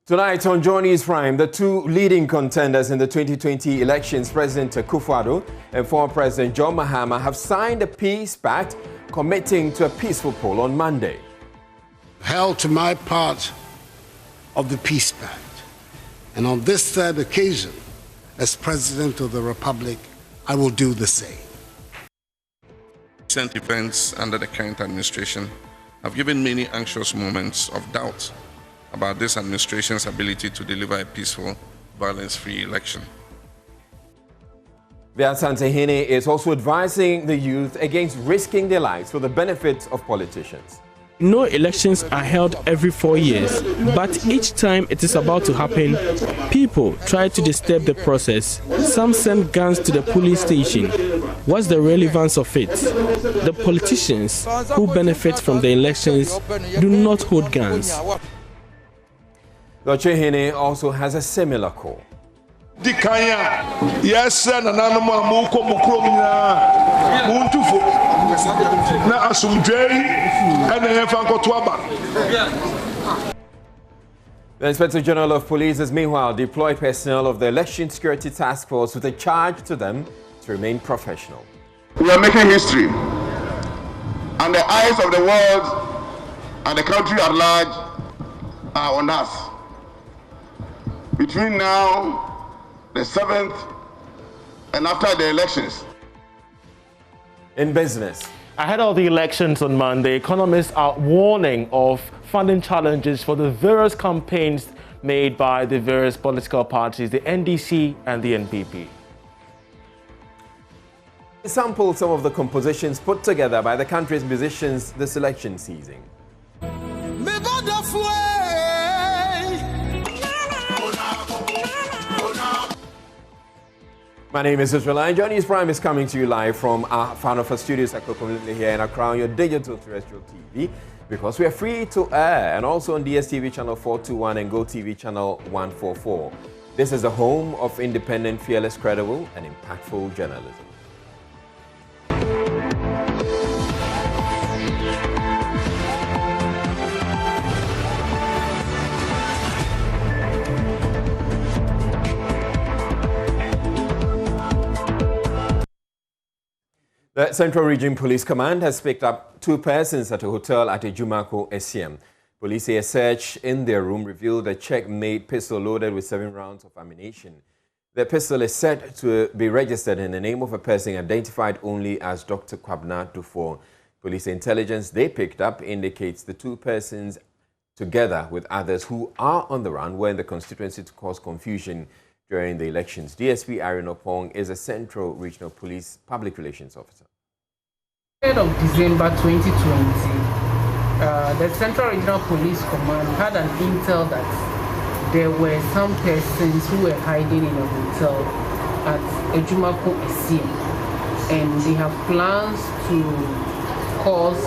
Tonight on Joynews Prime, the two leading contenders in the 2020 elections, President Akufo-Addo and former President John Mahama, have signed a peace pact committing to a peaceful poll on Monday. Held to my part of the peace pact, and on this third occasion, as President of the Republic, I will do the same. Recent events under the current administration have given many anxious moments of doubt about this administration's ability to deliver a peaceful, violence-free election. The Asante-Hene is also advising the youth against risking their lives for the benefit of politicians. No elections are held every 4 years, but each time it is about to happen, people try to disturb the process. Some send guns to the police station. What's the relevance of it? The politicians who benefit from the elections do not hold guns. The Asante-Hene also has a similar call. Yes, and The Inspector General of Police has meanwhile deployed personnel of the Election Security Task Force with a charge to them to remain professional. We are making history, and the eyes of the world and the country at large are on us. Between now, the 7th, and after the elections. In business. Ahead of the elections on Monday, economists are warning of funding challenges for the various campaigns made by the various political parties, the NDC and the NPP. We sampled some of the compositions put together by the country's musicians this election season. My name is Israel, and Joynews Prime is coming to you live from our Fanofa studios here in Accra on your digital terrestrial TV, because we are free to air and also on DSTV channel 421 and GoTV channel 144. This is the home of independent, fearless, credible, and impactful journalism. The Central Region Police Command has picked up 2 persons at a hotel at Ejumako, Esiem. Police say a search in their room revealed a check-made pistol loaded with 7 rounds of ammunition. The pistol is said to be registered in the name of a person identified only as Dr. Kwabna Dufour. Police intelligence they picked up indicates the 2 persons, together with others who are on the run, were in the constituency to cause confusion during the elections. DSP Irene Opong is a Central Regional Police Public Relations Officer. 3rd of December 2020, the Central Regional Police Command had an intel that there were some persons who were hiding in a hotel at Ejumako Esiem, and they have plans to cause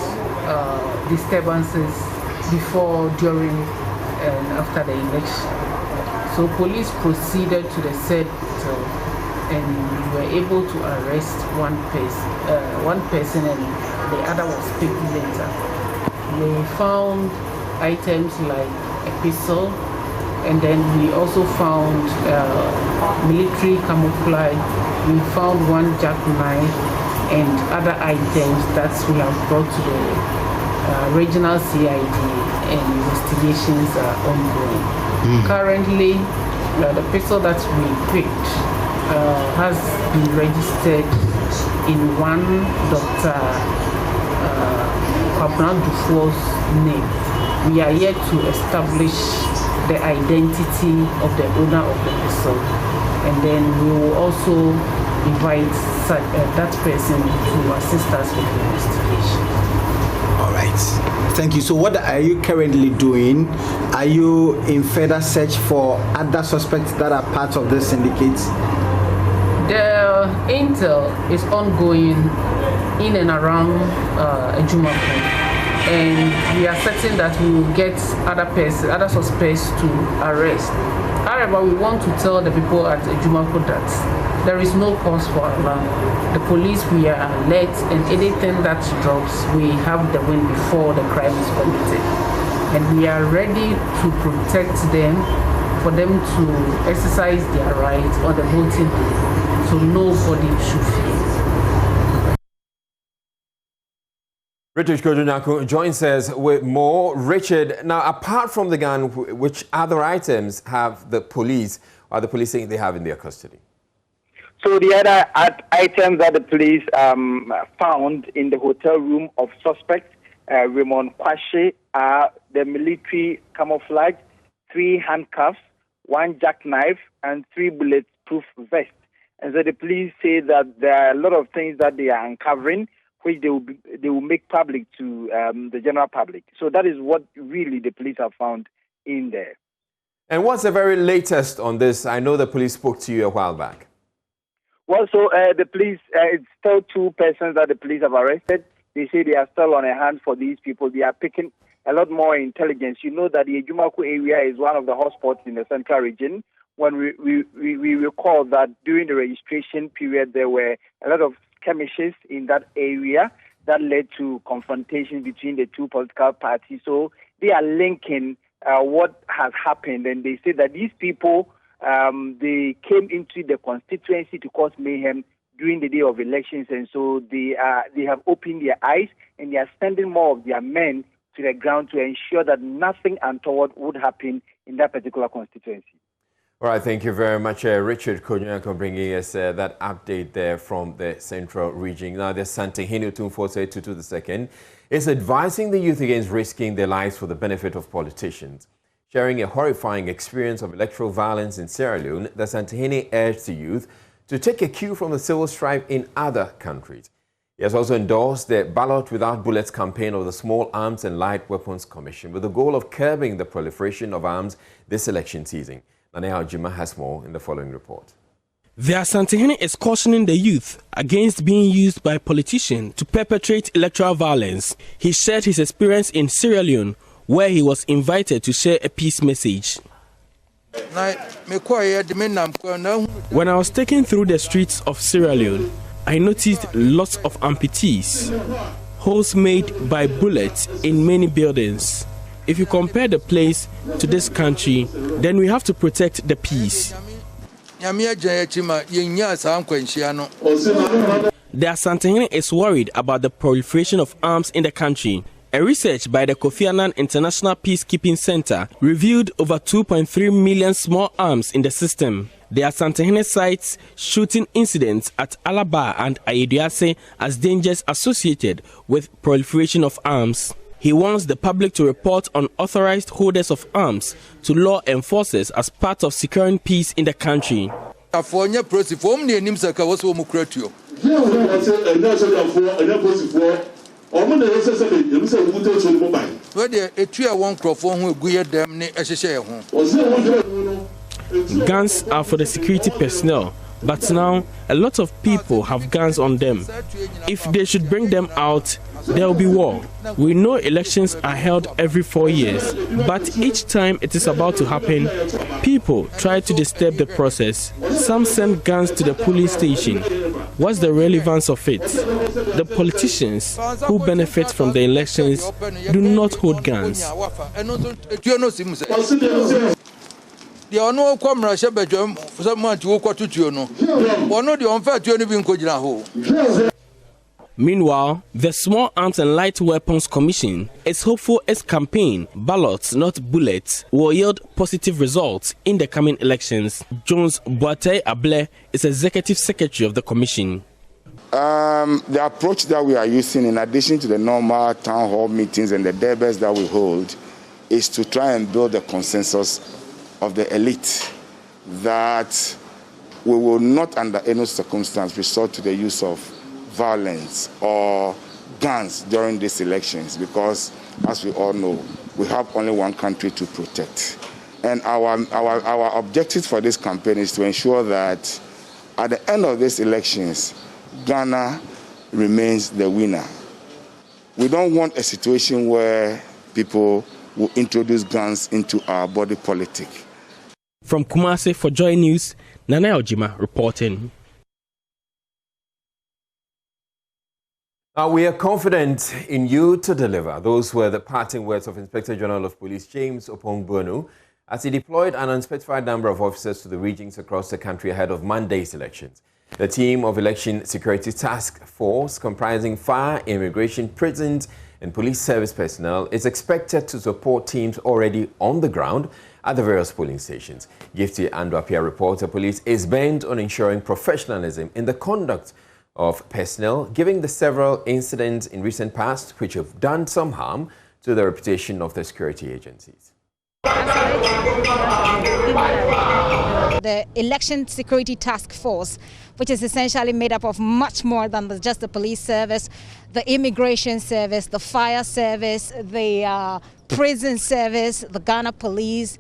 disturbances before, during, and after the election. So police proceeded to the said hotel and were able to arrest one person, and the other was picked later. We found items like a pistol, and then we also found military camouflage. We found one jackknife and other items that we have brought to the regional CID, and investigations are ongoing. Currently, the pistol that we picked has been registered in one Dr. Kwabna Dufour's name. We are yet to establish the identity of the owner of the pistol, and then we will also invite that person to assist us with the investigation. All right. Thank you. So what are you currently doing? Are you in further search for other suspects that are part of the syndicate? The intel is ongoing in and around Ejumako, and we are certain that we will get other suspects to arrest. However, we want to tell the people at Ejumako that there is no cause for alarm. The police, we are alert, and anything that drops, we have the win before the crime is committed. and we are ready to protect them, for them to exercise their right on the voting day, so nobody should fear. Richard Kojunaku joins us with more. Richard, now apart from the gun, which other items have the police, are the police saying they have in their custody? So the other items that the police found in the hotel room of suspect Raymond Kwashe are the military camouflage, 3 handcuffs, 1 jackknife, and 3 bulletproof vests. And so the police say that there are a lot of things that they are uncovering, which they will make public to the general public. So that is what really the police have found in there. And what's the very latest on this? I know the police spoke to you a while back. Well, so the police, it's still 2 persons that the police have arrested. They say they are still on a hand for these people. They are picking a lot more intelligence. You know that the Ejumaku area is one of the hotspots in the central region. When we recall that during the registration period, there were a lot of skirmishes in that area that led to confrontation between the 2 political parties. So they are linking what has happened, and they say that these people, they came into the constituency to cause mayhem during the day of elections, and so they have opened their eyes, and they are sending more of their men to the ground to ensure that nothing untoward would happen in that particular constituency. All right, thank you very much, Richard Kojunaku, bringing us that update there from the central region. Now, the Santehene Otumfuo Tutu II is advising the youth against risking their lives for the benefit of politicians. Sharing a horrifying experience of electoral violence in Sierra Leone, the Santehene urged the youth to take a cue from the civil strife in other countries. He has also endorsed the Ballot Without Bullets campaign of the Small Arms and Light Weapons Commission with the goal of curbing the proliferation of arms this election season. Nanea Ojima has more in the following report. The Santehene is cautioning the youth against being used by politicians to perpetrate electoral violence. He shared his experience in Sierra Leone, where he was invited to share a peace message. When I was taken through the streets of Sierra Leone, I noticed lots of amputees, holes made by bullets in many buildings. If you compare the place to this country, then we have to protect the peace. The Santehene is worried about the proliferation of arms in the country. A research by the Kofi Annan International Peacekeeping Center revealed over 2.3 million small arms in the system. The Santehene cites shooting incidents at Alaba and Ayeduase as dangers associated with proliferation of arms. He wants the public to report unauthorized holders of arms to law enforcers as part of securing peace in the country. Guns are for the security personnel, but now a lot of people have guns on them. If they should bring them out, there will be war. We know elections are held every 4 years, but each time it is about to happen, people try to disturb the process. Some send guns to the police station. What's the relevance of it? The politicians who benefit from the elections do not hold guns. Meanwhile, the Small Arms and Light Weapons Commission is hopeful its campaign, Ballots Not Bullets, will yield positive results in the coming elections. Jones Boatei Able is Executive Secretary of the Commission. The approach that we are using, in addition to the normal town hall meetings and the debates that we hold, is to try and build a consensus of the elite that we will not under any circumstance resort to the use of violence or guns during these elections, because, as we all know, we have only one country to protect. And our objective for this campaign is to ensure that at the end of these elections, Ghana remains the winner. We don't want a situation where people will introduce guns into our body politic. From Kumasi for Joynews, Nanea Ojima reporting. We are confident in you to deliver. Those were the parting words of Inspector General of Police James Opong-Bunu as he deployed an unspecified number of officers to the regions across the country ahead of Monday's elections. The team of Election Security Task Force, comprising fire, immigration, prisons, and police service personnel, is expected to support teams already on the ground at the various polling stations. Gifty Andwapia reports the police is bent on ensuring professionalism in the conduct of personnel, given the several incidents in recent past which have done some harm to the reputation of the security agencies. The Election Security Task Force, which is essentially made up of much more than just the police service, the immigration service, the fire service, the prison service, the Ghana police,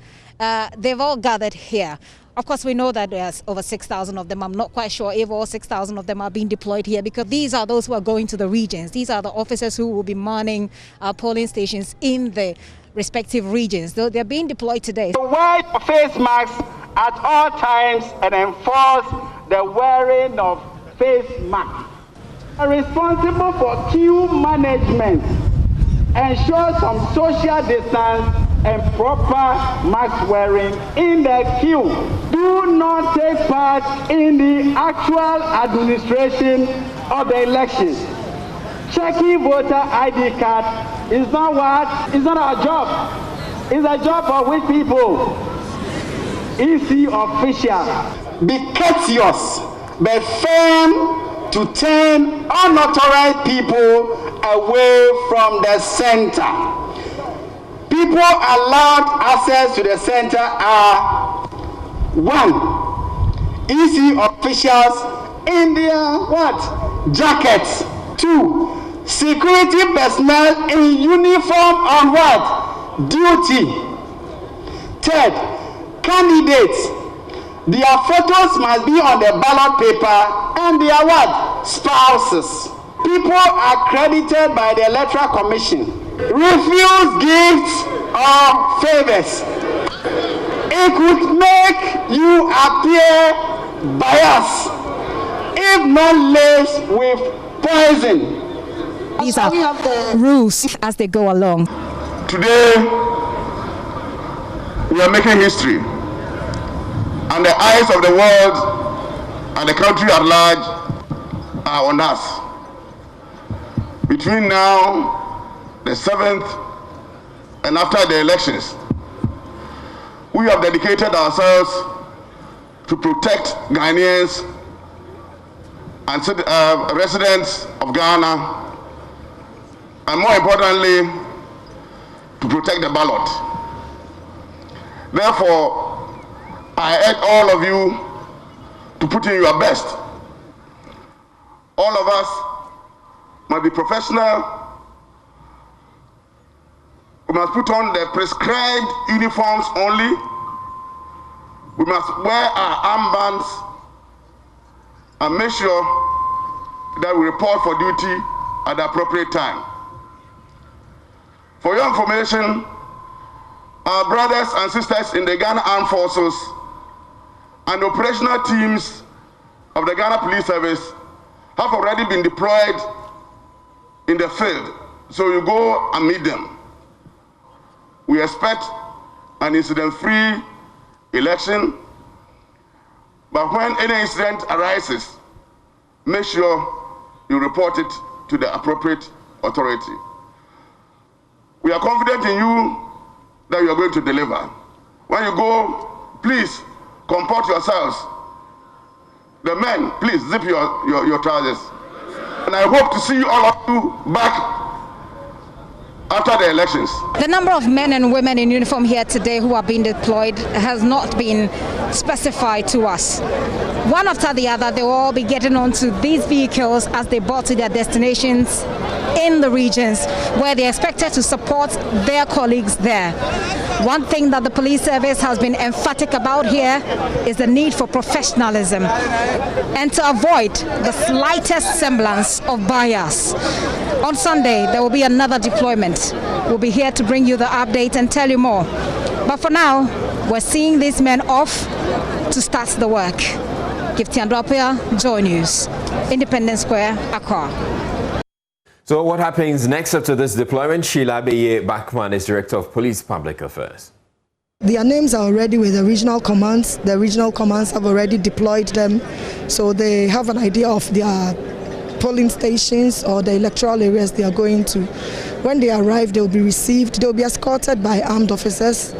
they've all gathered here. Of course, we know that there's over 6,000 of them. I'm not quite sure if all 6,000 of them are being deployed here, because these are those who are going to the regions. These are the officers who will be manning polling stations in the respective regions. So they're being deployed today. Wear face masks at all times and enforce the wearing of face masks. Are responsible for queue management. Ensure some social distance and proper mask wearing in the queue. Do not take part in the actual administration of the elections. Checking voter ID card is not what? It's not our job. It's a job for which people? EC officials. Be courteous, but firm to turn unauthorized people away from the center. People allowed access to the center are 1. EC officials in their what? Jackets. 2. Security personnel in uniform on what? Duty. 3. Candidates. Their photos must be on the ballot paper and their what? Spouses. People are credited by the Electoral Commission. Refuse gifts or favors. It could make you appear biased, if not laced with poison. These are rules as they go along. Today, we are making history, and the eyes of the world and the country at large are on us. Between now, the 7th, and after the elections, we have dedicated ourselves to protect Ghanaians and residents of Ghana, and more importantly, to protect the ballot. Therefore, I urge all of you to put in your best. All of us must be professional. We must put on the prescribed uniforms only. We must wear our armbands and make sure that we report for duty at the appropriate time. For your information, our brothers and sisters in the Ghana Armed Forces and operational teams of the Ghana Police Service have already been deployed in the field, so you go and meet them. We expect an incident-free election, but when any incident arises, make sure you report it to the appropriate authority. We are confident in you that you are going to deliver. When you go, please comport yourselves. The men, please zip your trousers. And I hope to see all of you back after the elections. The number of men and women in uniform here today who are being deployed has not been specified to us. One after the other, they will all be getting onto these vehicles as they board to their destinations in the regions where they're expected to support their colleagues there. One thing that the police service has been emphatic about here is the need for professionalism and to avoid the slightest semblance of bias. On Sunday, there will be another deployment. We'll be here to bring you the update and tell you more. But for now, we're seeing these men off to start the work. Gifty Andwapia, Joynews, Independence Square, Accra. So what happens next after this deployment? Sheila Beye Bachman is Director of Police Public Affairs. Their names are already with the regional commands. The regional commands have already deployed them, so they have an idea of their polling stations or the electoral areas they are going to. When they arrive, they will be received. They will be escorted by armed officers.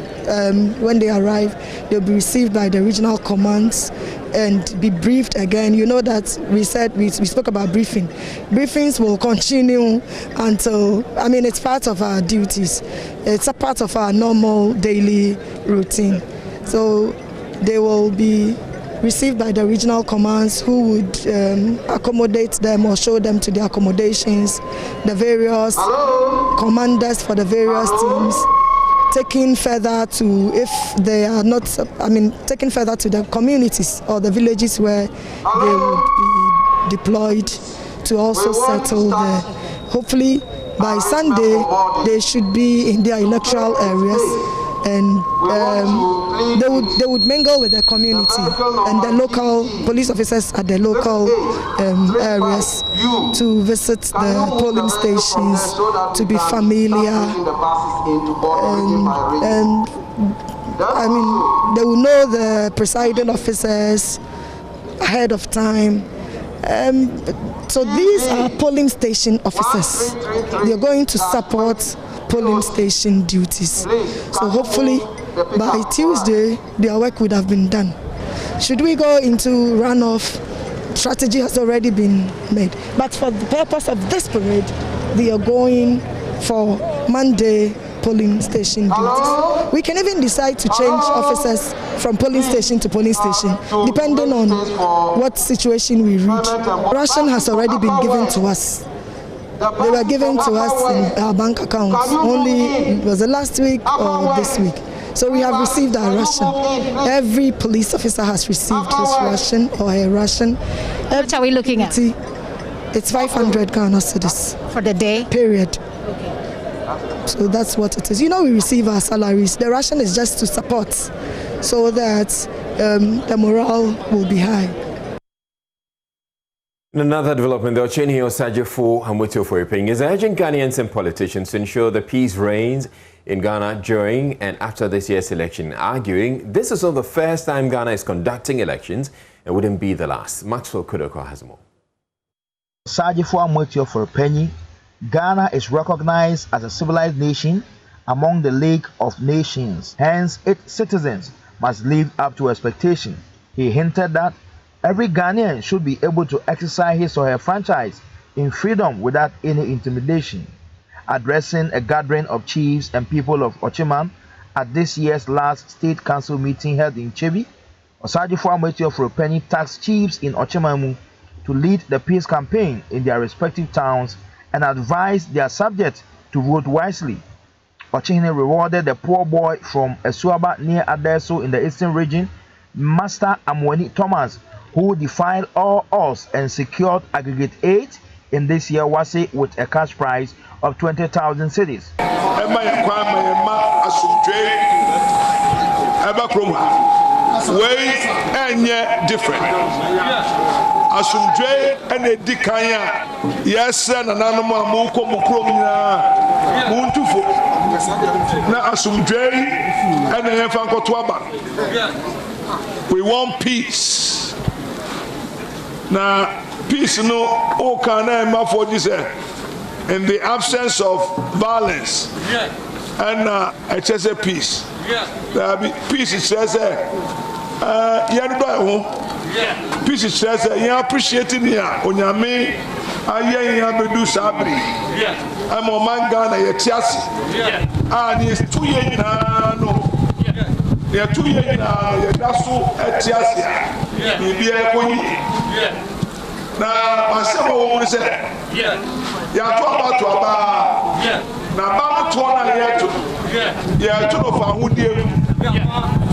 When they arrive, they will be received by the regional commands and be briefed again. You know that we spoke about briefing. Briefings will continue until, it's part of our duties. It's a part of our normal daily routine. So they will be received by the regional commands who would accommodate them or show them to the accommodations, the various commanders for the various teams, taken further to, if they are not, taken further to the communities or the villages where they would be deployed to also settle there. Hopefully by Sunday they should be in their electoral areas, and they would mingle with the community and the local police officers at the local areas to visit the polling stations, to be familiar, and they will know the presiding officers ahead of time. So these are polling station officers. They are going to support polling station duties. So hopefully by Tuesday their work would have been done. Should we go into runoff, strategy has already been made. But for the purpose of this parade, they are going for Monday polling station duties. We can even decide to change officers from polling station to polling station, depending on what situation we reach. Ration has already been given to us. They were given to us in our bank accounts. Only, was it last week or this week? So we have received our ration. Every police officer has received his ration or her ration. How much are we looking at? It's 500 Ghana cedis. For the day? Period. So that's what it is. You know, we receive our salaries. The ration is just to support so that the morale will be high. In another development, the Ochenio Sajifo Hamwitio is urging Ghanaians and politicians to ensure the peace reigns in Ghana during and after this year's election, arguing this is not the first time Ghana is conducting elections and wouldn't be the last. Maxwell Kudoko has more. Sajifo Hamwitio, Ghana is recognized as a civilized nation among the League of Nations. Hence, its citizens must live up to expectation. He hinted that every Ghanaian should be able to exercise his or her franchise in freedom without any intimidation. Addressing a gathering of chiefs and people of Ochiman at this year's last State Council meeting held in Chebi, Osajifo Hamwitio tasked chiefs in Ochimamu to lead the peace campaign in their respective towns and advised their subjects to vote wisely. Ochihine rewarded the poor boy from Esuaba near Adeso in the eastern region, Master Amweni Thomas, who defied all odds and secured aggregate 8 in this year Wasi with a cash prize of 20,000 cedis. Different. Asumdwe ene dikanya yesa na nanamu amuko mukrom nyina muntufo na asumdwe ene yefa nkoto aba. We want peace. Now, peace no okana emafo say in the absence of violence and it says peace. Peace it says peace it says you appreciating here onyame aye ya bedu sabri am o manga na yetiasi ni 2 years na no ya 2 years na ya daso etiasi ni bia konyi na asema wo se ya to aba na ba to na yeto ya to no fa hudie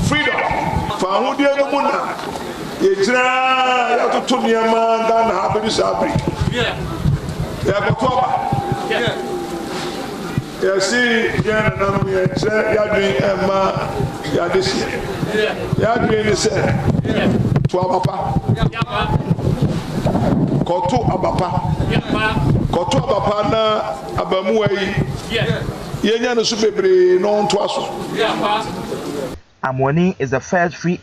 freedom fa hudie no muna yejira ya to to niama da na abedu sabri ya ko to aba ya si ya na no ya tre ya dwen ema ya desi ya dwen ni se to aba pa ko to aba pa Koto papa na abamuwa yi. Yenya no so bebre no nto aso. Amoni is the first free.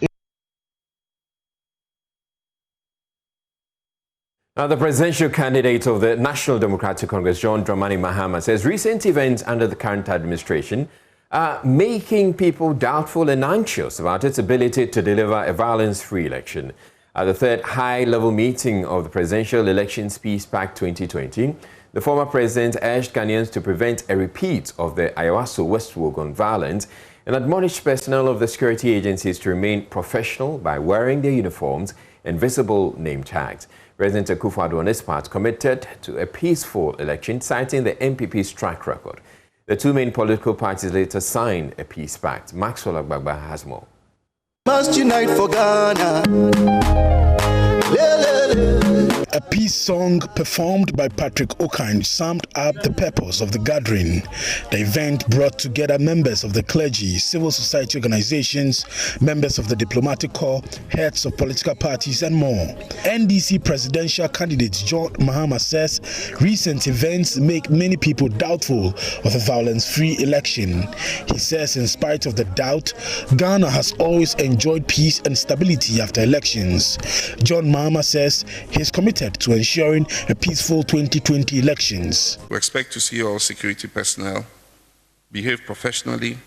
Now, the presidential candidate of the National Democratic Congress, John Dramani Mahama, says recent events under the current administration are making people doubtful and anxious about its ability to deliver a violence-free election. At the third high-level meeting of the Presidential Elections Peace Pact 2020, the former president urged Ghanaians to prevent a repeat of the Ayawaso-West Wuogon violence and admonished personnel of the security agencies to remain professional by wearing their uniforms and visible name tags. President Akufo-Addo on his part committed to a peaceful election, citing the NPP's track record. The two main political parties later signed a peace pact. Maxwell Agbagba has more. Must unite for Ghana. A peace song performed by Patrick Okine summed up the purpose of the gathering. The event brought together members of the clergy, civil society organizations, members of the diplomatic corps, heads of political parties, and more. NDC presidential candidate John Mahama says recent events make many people doubtful of a violence-free election. He says in spite of the doubt, Ghana has always enjoyed peace and stability after elections. John Mahama says he's committed to ensuring a peaceful 2020 elections. We expect to see all security personnel behave professionally,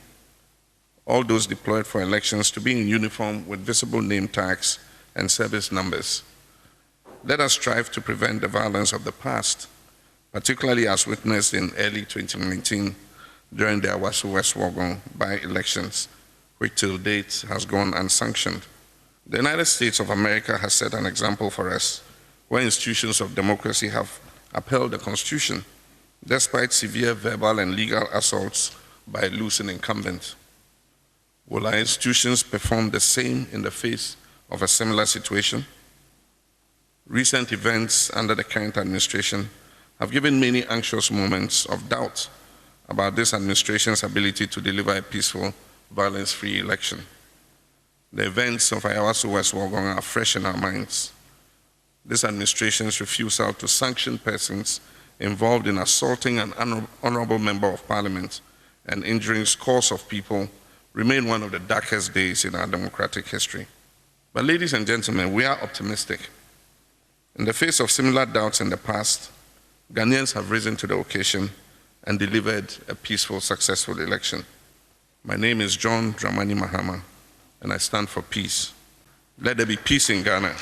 all those deployed for elections to be in uniform with visible name tags and service numbers. Let us strive to prevent the violence of the past, particularly as witnessed in early 2019 during the Ayawaso-West Wuogon by-elections, which till date has gone unsanctioned. The United States of America has set an example for us, where institutions of democracy have upheld the Constitution, despite severe verbal and legal assaults by a losing incumbent. Will our institutions perform the same in the face of a similar situation? Recent events under the current administration have given many anxious moments of doubt about this administration's ability to deliver a peaceful, violence-free election. The events of Ayawaso-West Wuogon are fresh in our minds. This administration's refusal to sanction persons involved in assaulting an honorable member of parliament and injuring scores of people remain one of the darkest days in our democratic history. But ladies and gentlemen, we are optimistic. In the face of similar doubts in the past, Ghanaians have risen to the occasion and delivered a peaceful, successful election. My name is John Dramani Mahama, and I stand for peace. Let there be peace in Ghana.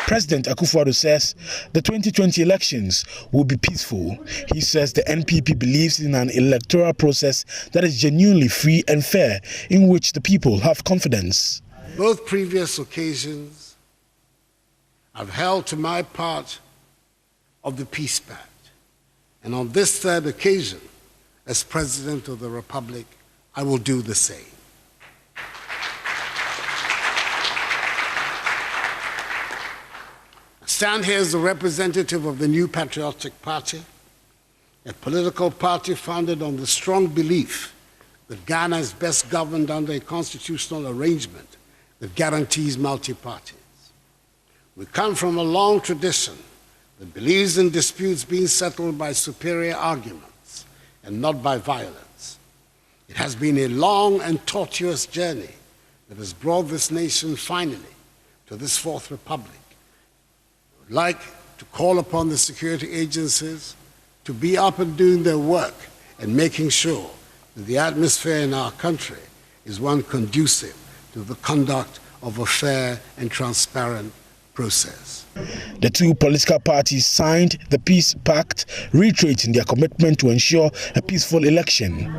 President Akufo-Addo says the 2020 elections will be peaceful. He says the NPP believes in an electoral process that is genuinely free and fair, in which the people have confidence. Both previous occasions, I've held to my part of the Peace Pact. And on this third occasion, as President of the Republic, I will do the same. I stand here as the representative of the New Patriotic Party, a political party founded on the strong belief that Ghana is best governed under a constitutional arrangement that guarantees multi-parties. We come from a long tradition that believes in disputes being settled by superior arguments and not by violence. It has been a long and tortuous journey that has brought this nation finally to this fourth republic. I would like to call upon the security agencies to be up and doing their work and making sure that the atmosphere in our country is one conducive to the conduct of a fair and transparent process. The two political parties signed the Peace Pact, reiterating their commitment to ensure a peaceful election.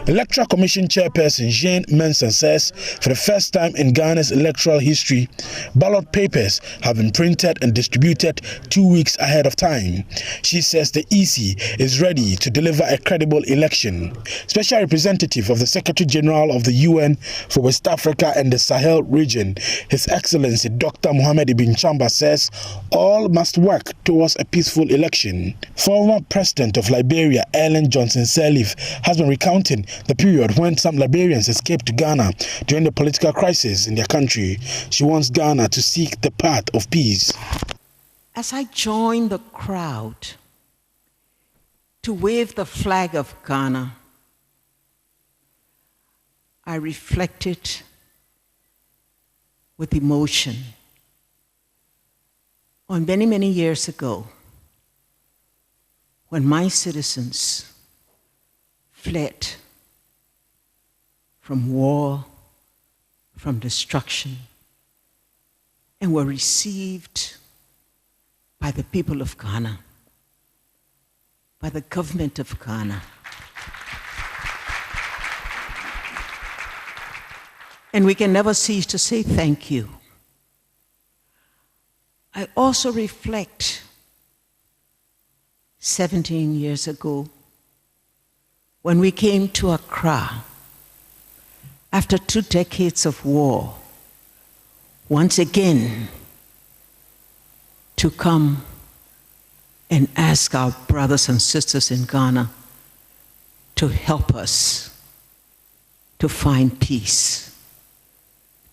Electoral Commission Chairperson Lord Mensah says for the first time in Ghana's electoral history, ballot papers have been printed and distributed 2 weeks ahead of time. She says the EC is ready to deliver a credible election. Special Representative of the Secretary General of the UN for West Africa and the Sahel region, His Excellency Dr. Mohamed Ibn Chamba, says all must work towards a peaceful election. Former President of Liberia, Ellen Johnson Sirleaf, has been recounting the period when some Liberians escaped to Ghana during the political crisis in their country. She wants Ghana to seek the path of peace. As I joined the crowd to wave the flag of Ghana, I reflected with emotion on many, many years ago when my citizens fled from war, from destruction, and were received by the people of Ghana, by the government of Ghana. And we can never cease to say thank you. I also reflect 17 years ago when we came to Accra after 2 decades of war, once again to come and ask our brothers and sisters in Ghana to help us to find peace,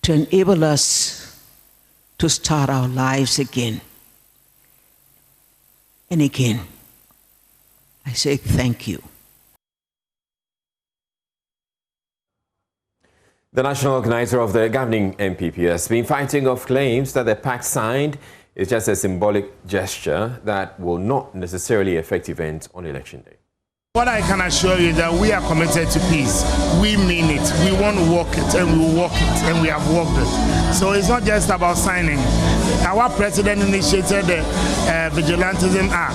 to enable us to start our lives again. And again, I say thank you. The national organizer of the governing MPP has been fighting off claims that the pact signed is just a symbolic gesture that will not necessarily affect events on election day. What I can assure you is that we are committed to peace. We mean it. We want to walk it, and we will walk it, and we have walked it. So it's not just about signing. Our president initiated the Vigilantism Act,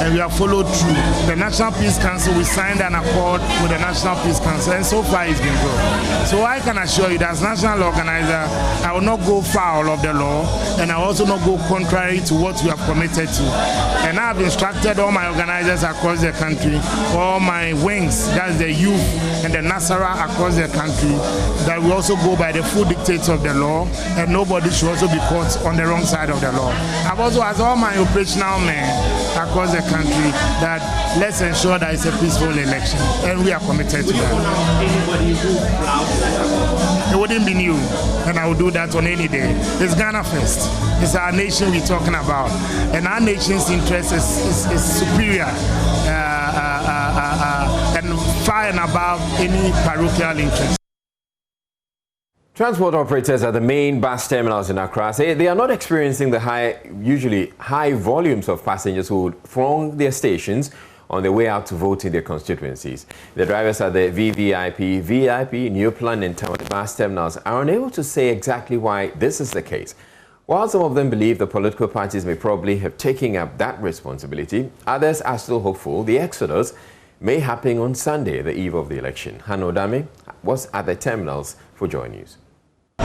and we have followed through. The National Peace Council, we signed an accord with the National Peace Council, and so far it's been good. So I can assure you that as national organizer, I will not go foul of the law, and I will also not go contrary to what we have committed to. And I have instructed all my organizers across the country, all my wings, that's the youth and the Nasara across the country, that we also go by the full dictates of the law, and nobody should also be caught on the wrong side of the law. I've also asked all my operational men across the country that let's ensure that it's a peaceful election, and we are committed to that. It wouldn't be new, and I will do that on any day. It's Ghana first. It's our nation we're talking about, and our nation's interest is superior and far and above any parochial interest. Transport operators at the main bus terminals in Accra say they are not experiencing the usually high volumes of passengers who would throng their stations on their way out to vote in their constituencies. The drivers at the VVIP, VIP, New Plan and Town bus terminals are unable to say exactly why this is the case. While some of them believe the political parties may probably have taken up that responsibility, others are still hopeful the exodus may happen on Sunday, the eve of the election. Hano Dame was at the terminals for Joynews.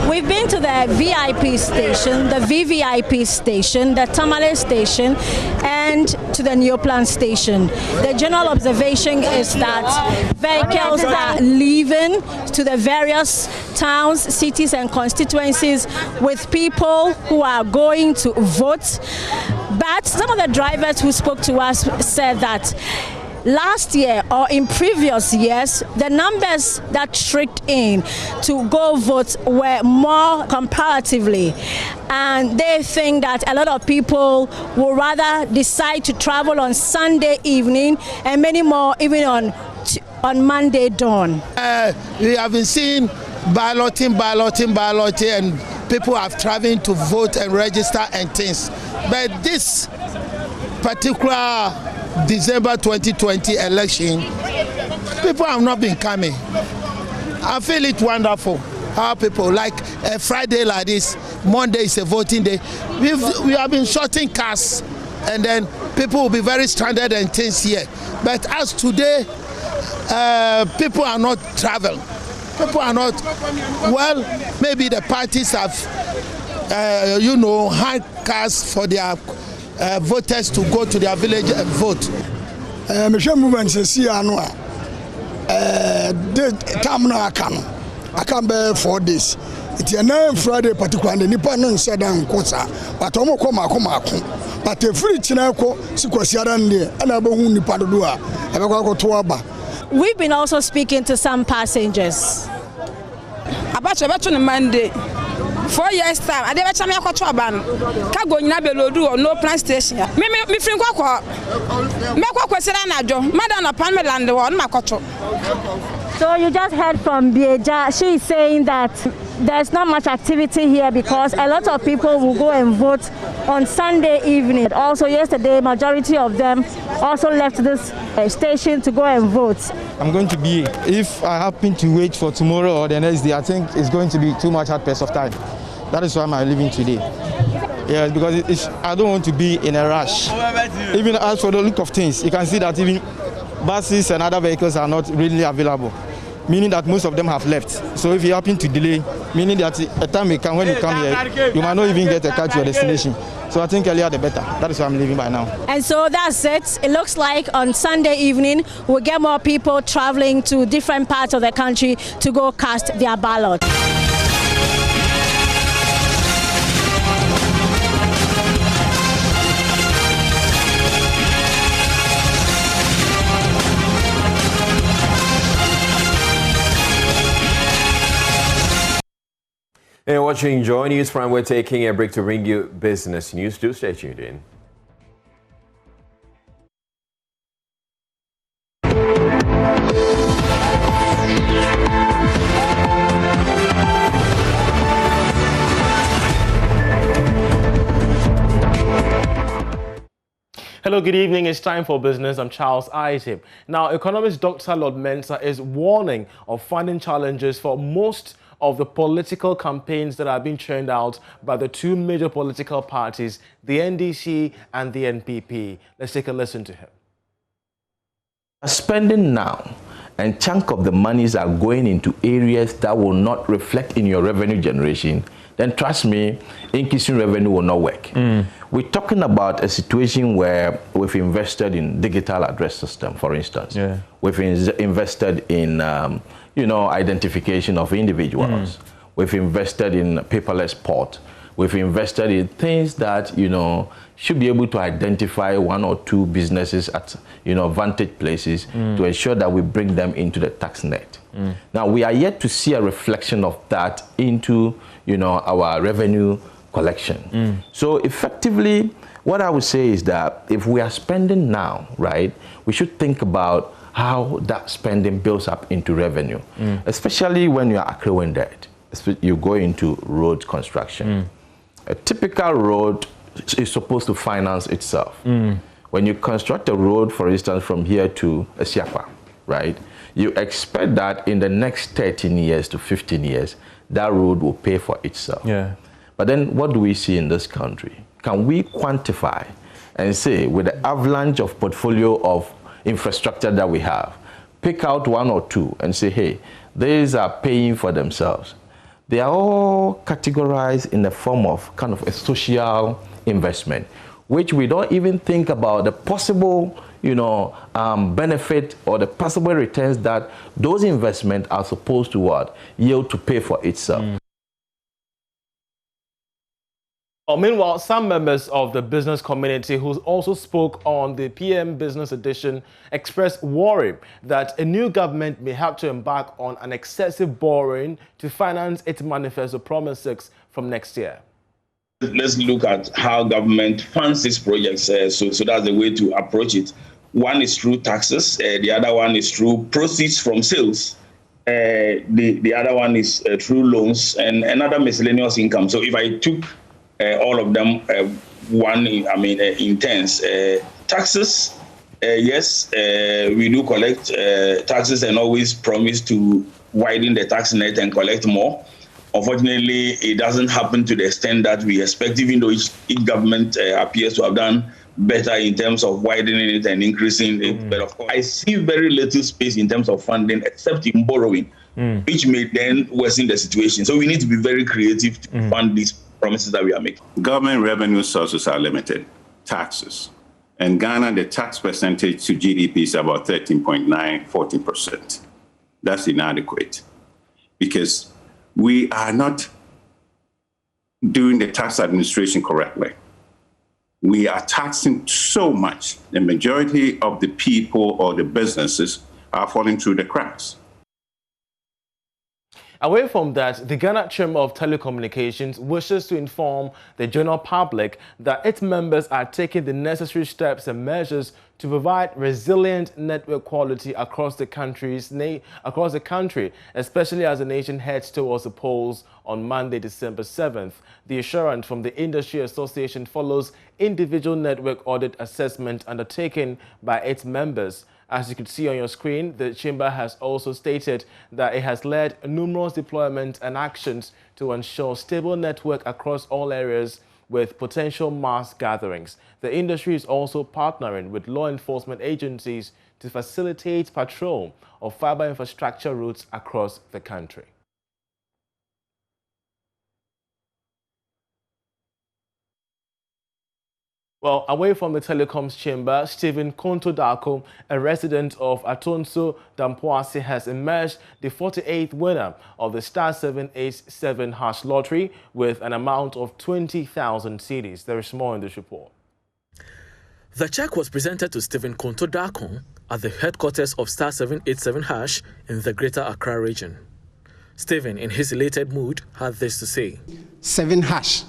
We've been to the VIP station, the VVIP station, the Tamale station, and to the New Plan station. The general observation is that vehicles are leaving to the various towns, cities, and constituencies with people who are going to vote. But some of the drivers who spoke to us said that last year or in previous years, the numbers that tricked in to go vote were more comparatively. And they think that a lot of people will rather decide to travel on Sunday evening and many more even on Monday dawn. We have been seeing balloting, and people are traveling to vote and register and things. But this particular December 2020 election, people have not been coming. I feel it wonderful how people, like a Friday like this, Monday is a voting day. We have been shorting cars, and then people will be very stranded and things here. But as today, people are not traveling. People are not, well, maybe the parties have, had cars for their voters to go to their village and vote. Mission movement says, see, I know. I can't bear 4 days. It's a 9 Friday, particularly. Nippon said, I'm Kosa, but Omo Koma. But a free Chinako, Sikosiarande, and I won't Nipadua. I go to Aba. We've been also speaking to some passengers. About Monday. 4 years time. I never chame akwato aban. Ka go nyina belodu or no plan station. Me free kwakwa. Me kwakwa sira na adwo. Madam na pan me land wo na makoto. So you just heard from Bieja. She is saying that there's not much activity here because a lot of people will go and vote on Sunday evening. Also yesterday, majority of them also left this station to go and vote. I'm going to be, if I happen to wait for tomorrow or the next day, I think it's going to be too much hard pace of time. That is why I'm leaving today. Yes, because I don't want to be in a rush. Even as for the look of things, you can see that even buses and other vehicles are not really available, meaning that most of them have left. So if you happen to delay, meaning that a time may come when you come here, you might not even get a car to your destination. So I think earlier the better. That is why I'm leaving by now. And so that's it. It looks like on Sunday evening, we'll get more people traveling to different parts of the country to go cast their ballot. And watching Joynews Prime, we're taking a break to bring you business news. Do stay tuned in. Hello, good evening. It's time for business. I'm Charles Isaac. Now, economist Dr. Lord Mensah is warning of funding challenges for most of the political campaigns that are being churned out by the two major political parties, the NDC and the NPP. Let's take a listen to him. Spending now, and chunk of the monies are going into areas that will not reflect in your revenue generation, then trust me, increasing revenue will not work. We're talking about a situation where we've invested in digital address system, for instance. We've invested in identification of individuals. We've invested in paperless port. We've invested in things that, should be able to identify one or two businesses at, vantage places to ensure that we bring them into the tax net. Now, we are yet to see a reflection of that into, our revenue collection. So effectively, what I would say is that if we are spending now, right, we should think about how that spending builds up into revenue, especially when you are accruing debt. You go into road construction. A typical road is supposed to finance itself. When you construct a road, for instance, from here to Esiapa, right, you expect that in the next 13 years to 15 years, that road will pay for itself. But then what do we see in this country? Can we quantify and say, with the avalanche of portfolio of infrastructure that we have, pick out one or two and say, hey, these are paying for themselves. They are all categorized in the form of kind of a social investment, which we don't even think about the possible, benefit or the possible returns that those investments are supposed to yield to pay for itself. Meanwhile, some members of the business community who also spoke on the PM Business Edition expressed worry that a new government may have to embark on an excessive borrowing to finance its manifesto promises from next year. Let's look at how government funds these projects. So that's the way to approach it. One is through taxes. The other one is through proceeds from sales. The other one is through loans and another miscellaneous income. So if I took all of them, intense. Taxes, yes, we do collect taxes and always promise to widen the tax net and collect more. Unfortunately, it doesn't happen to the extent that we expect, even though each government appears to have done better in terms of widening it and increasing it. But of course, I see very little space in terms of funding, except in borrowing, which may then worsen the situation. So we need to be very creative to fund these promises that we are making. Government revenue sources are limited. Taxes. In Ghana, the tax percentage to GDP is about 13.9, 14%. That's inadequate because we are not doing the tax administration correctly. We are taxing so much. The majority of the people or the businesses are falling through the cracks. Away from that, the Ghana Chamber of Telecommunications wishes to inform the general public that its members are taking the necessary steps and measures to provide resilient network quality across the country, especially as the nation heads towards the polls on Monday, December 7th. The assurance from the Industry Association follows individual network audit assessment undertaken by its members. As you can see on your screen, the Chamber has also stated that it has led numerous deployments and actions to ensure stable network across all areas with potential mass gatherings. The industry is also partnering with law enforcement agencies to facilitate patrol of fiber infrastructure routes across the country. Well, away from the Telecoms Chamber, Stephen Kontodako, a resident of Atonso Dampoase, has emerged the 48th winner of the Star 787 hash lottery with an amount of 20,000 cedis. There is more in this report. The check was presented to Stephen Kontodako at the headquarters of Star 787 hash in the Greater Accra region. Stephen, in his elated mood, had this to say. 7 hash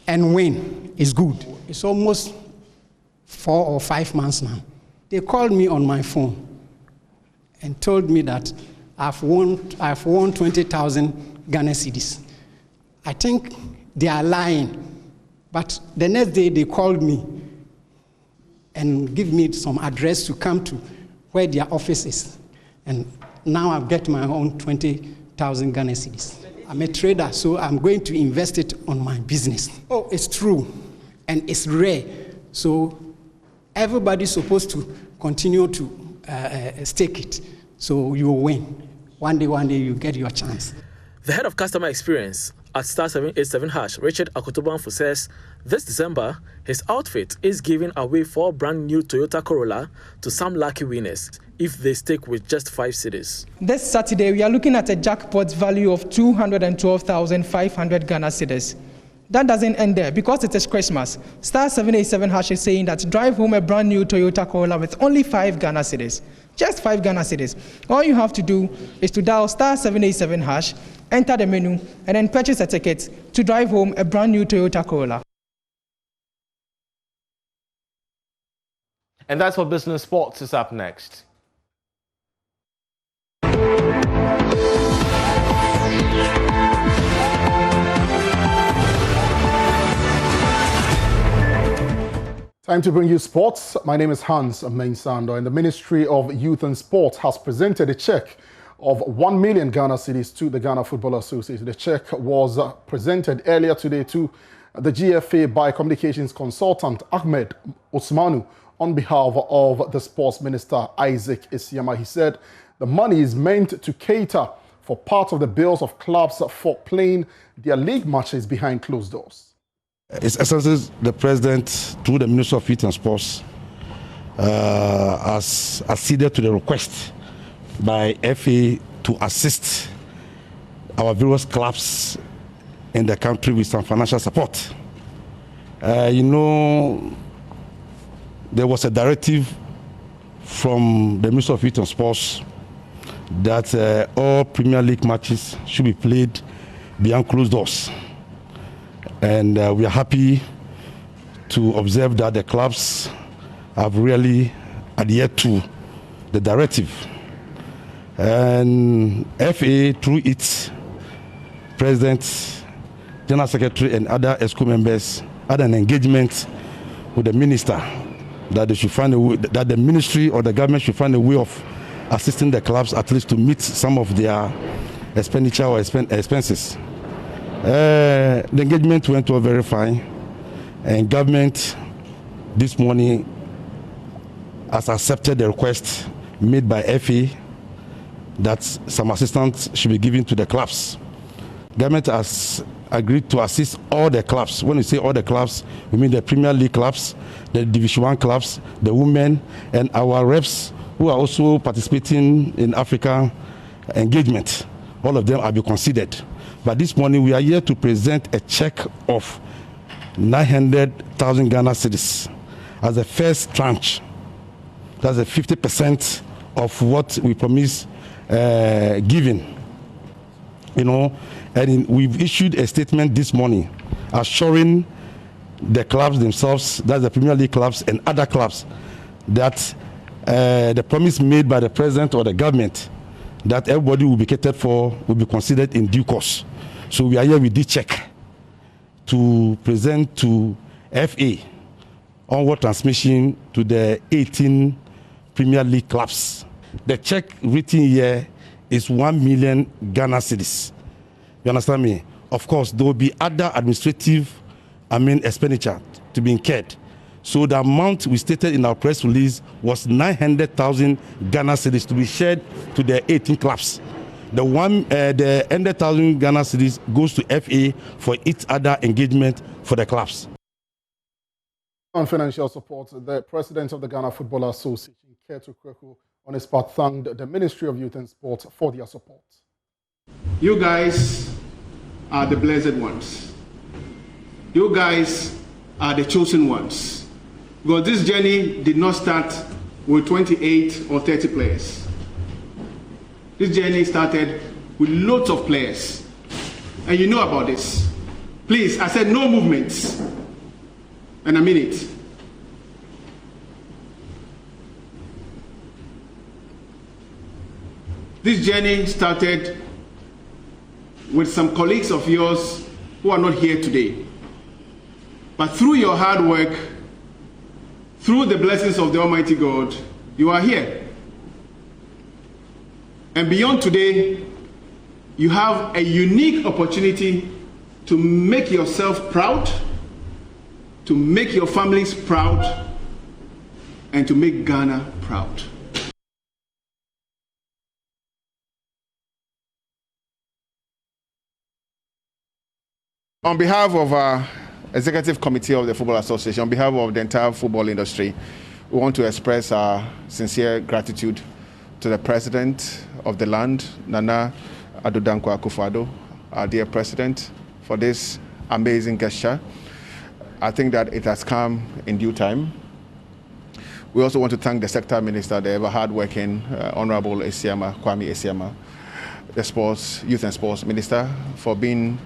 and win is good. It's almost 4 or 5 months now. They called me on my phone and told me that I've won 20,000 Ghana cedis. I think they are lying, but the next day they called me and give me some address to come to where their office is. And now I've got my own 20,000 Ghana cedis. I'm a trader, so I'm going to invest it on my business. Oh, it's true, and it's rare. So everybody's supposed to continue to stake it, so you will win. One day you get your chance. The head of customer experience at Star 787 hash, Richard Akotobanfo, says this December, his outfit is giving away 4 brand new Toyota Corolla to some lucky winners if they stake with just 5 cedis. This Saturday, we are looking at a jackpot value of 212,500 Ghana cedis. That doesn't end there because it is Christmas. Star 787 hash is saying that drive home a brand new Toyota Corolla with only 5 Ghana cedis. Just 5 Ghana cedis. All you have to do is to dial Star 787 hash, enter the menu, and then purchase a ticket to drive home a brand new Toyota Corolla. And that's what Business Sports is up next. Time to bring you sports. My name is Hans Mensah, and the Ministry of Youth and Sport has presented a check of 1 million Ghana cedis to the Ghana Football Association. The check was presented earlier today to the GFA by communications consultant Ahmed Osmanu on behalf of the Sports Minister Isaac Isiama. He said the money is meant to cater for part of the bills of clubs for playing their league matches behind closed doors. It's essentially the President, through the Minister of Youth and Sports, has acceded to the request by FA to assist our various clubs in the country with some financial support. You know, there was a directive from the Minister of Youth and Sports that all Premier League matches should be played behind closed doors. And we are happy to observe that the clubs have really adhered to the directive. And FA, through its President, General Secretary, and other ESCO members, had an engagement with the Minister that they should find a way, that the Ministry or the government should find a way of assisting the clubs at least to meet some of their expenditure or expenses. The engagement went well very fine, and government this morning has accepted the request made by FA that some assistance should be given to the clubs. Government has agreed to assist all the clubs. When we say all the clubs, we mean the Premier League clubs, the Division 1 clubs, the women, and our reps who are also participating in Africa engagement. All of them have been considered. But this morning we are here to present a check of 900,000 Ghana cedis as a first tranche. That's a 50% of what we promised giving. you know, and we've issued a statement this morning assuring the clubs themselves, that's the Premier League clubs and other clubs, that the promise made by the president or the government that everybody will be catered for will be considered in due course. So we are here with this check to present to FA onward transmission to the 18 Premier League clubs. The check written here is 1 million Ghana cedis. You understand me? Of course, there will be other administrative, expenditure to be incurred. So the amount we stated in our press release was 900,000 Ghana cedis to be shared to the 18 clubs. The 100,000 Ghana cedis goes to FA for each other engagement for the clubs. On financial support, the president of the Ghana Football Association, Ketu Kweku, on his part thanked the Ministry of Youth and Sport for their support. You guys are the blessed ones. You guys are the chosen ones. Because this journey did not start with 28 or 30 players. This journey started with loads of players. And you know about this. Please, I said no movements. And I mean it. This journey started with some colleagues of yours who are not here today. But through your hard work, through the blessings of the Almighty God, you are here. And beyond today, you have a unique opportunity to make yourself proud, to make your families proud, and to make Ghana proud. On behalf of our Executive Committee of the Football Association, on behalf of the entire football industry, we want to express our sincere gratitude to the President of the land, Nana Addo Dankwa Akufo-Addo, our dear President, for this amazing gesture. I think that it has come in due time. We also want to thank the Sector Minister, the ever hard-working Honorable Kwame Esiama, the Youth and Sports Minister, for being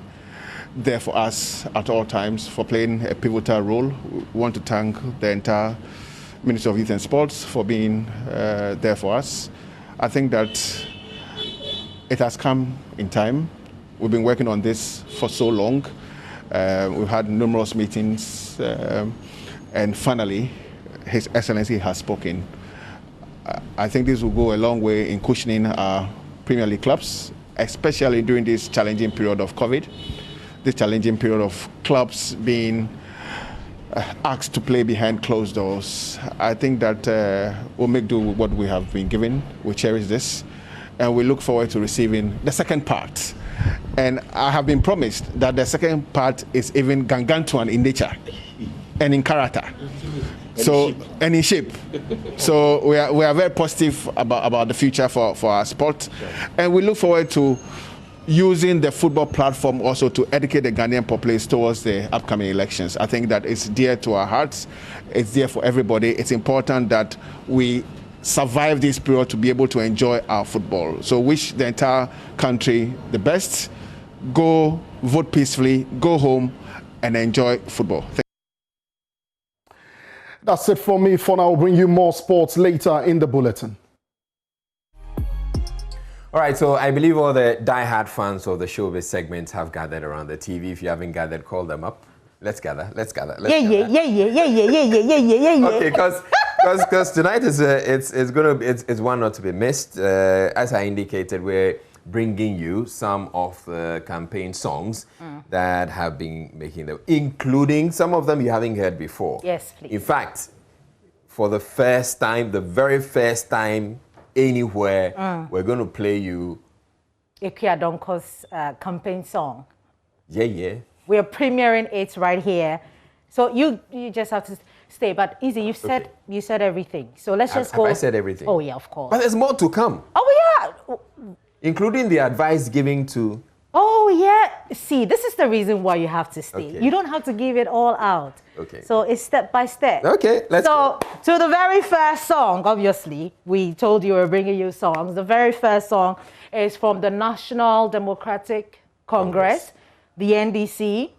there for us at all times, for playing a pivotal role. We want to thank the entire Ministry of Youth and Sports for being there for us. I think that it has come in time. We've been working on this for so long. We've had numerous meetings, and finally, His Excellency has spoken. I think this will go a long way in cushioning our Premier League clubs, especially during this challenging period of COVID, this challenging period of clubs being asked to play behind closed doors. I think that we'll make do with what we have been given. We cherish this, and we look forward to receiving the second part. And I have been promised that the second part is even gargantuan in nature and in character. And in shape. So we are very positive about the future for our sport. And we look forward to using the football platform also to educate the Ghanaian populace towards the upcoming elections. I think that it's dear to our hearts. It's dear for everybody. It's important that we survive this period to be able to enjoy our football. So wish the entire country the best. Go vote peacefully, go home and enjoy football. That's it for me for now. We'll bring you more sports later in the bulletin. All right, so I believe all the die-hard fans of the showbiz segments have gathered around the TV. If you haven't gathered, call them up. Let's gather. Yeah. Okay, because tonight is it's one not to be missed. As I indicated, we're bringing you some of the campaign songs that have been making them, including some of them you haven't heard before. Yes, please. In fact, for the first time, the very first time anywhere, we're going to play you Ikuya Donko's campaign song. Yeah. We're premiering it right here. So you just have to stay. But Easy, you said everything. So let's just go. Have I said everything? Oh, yeah, of course. But there's more to come. Oh, yeah. Including the advice giving to... Oh, yeah. see, this is the reason why you have to stay. Okay. You don't have to give it all out. Okay. So it's step by step. Okay, let's go. So the very first song, obviously, we told you we were bringing you songs. The very first song is from the National Democratic Congress, the NDC.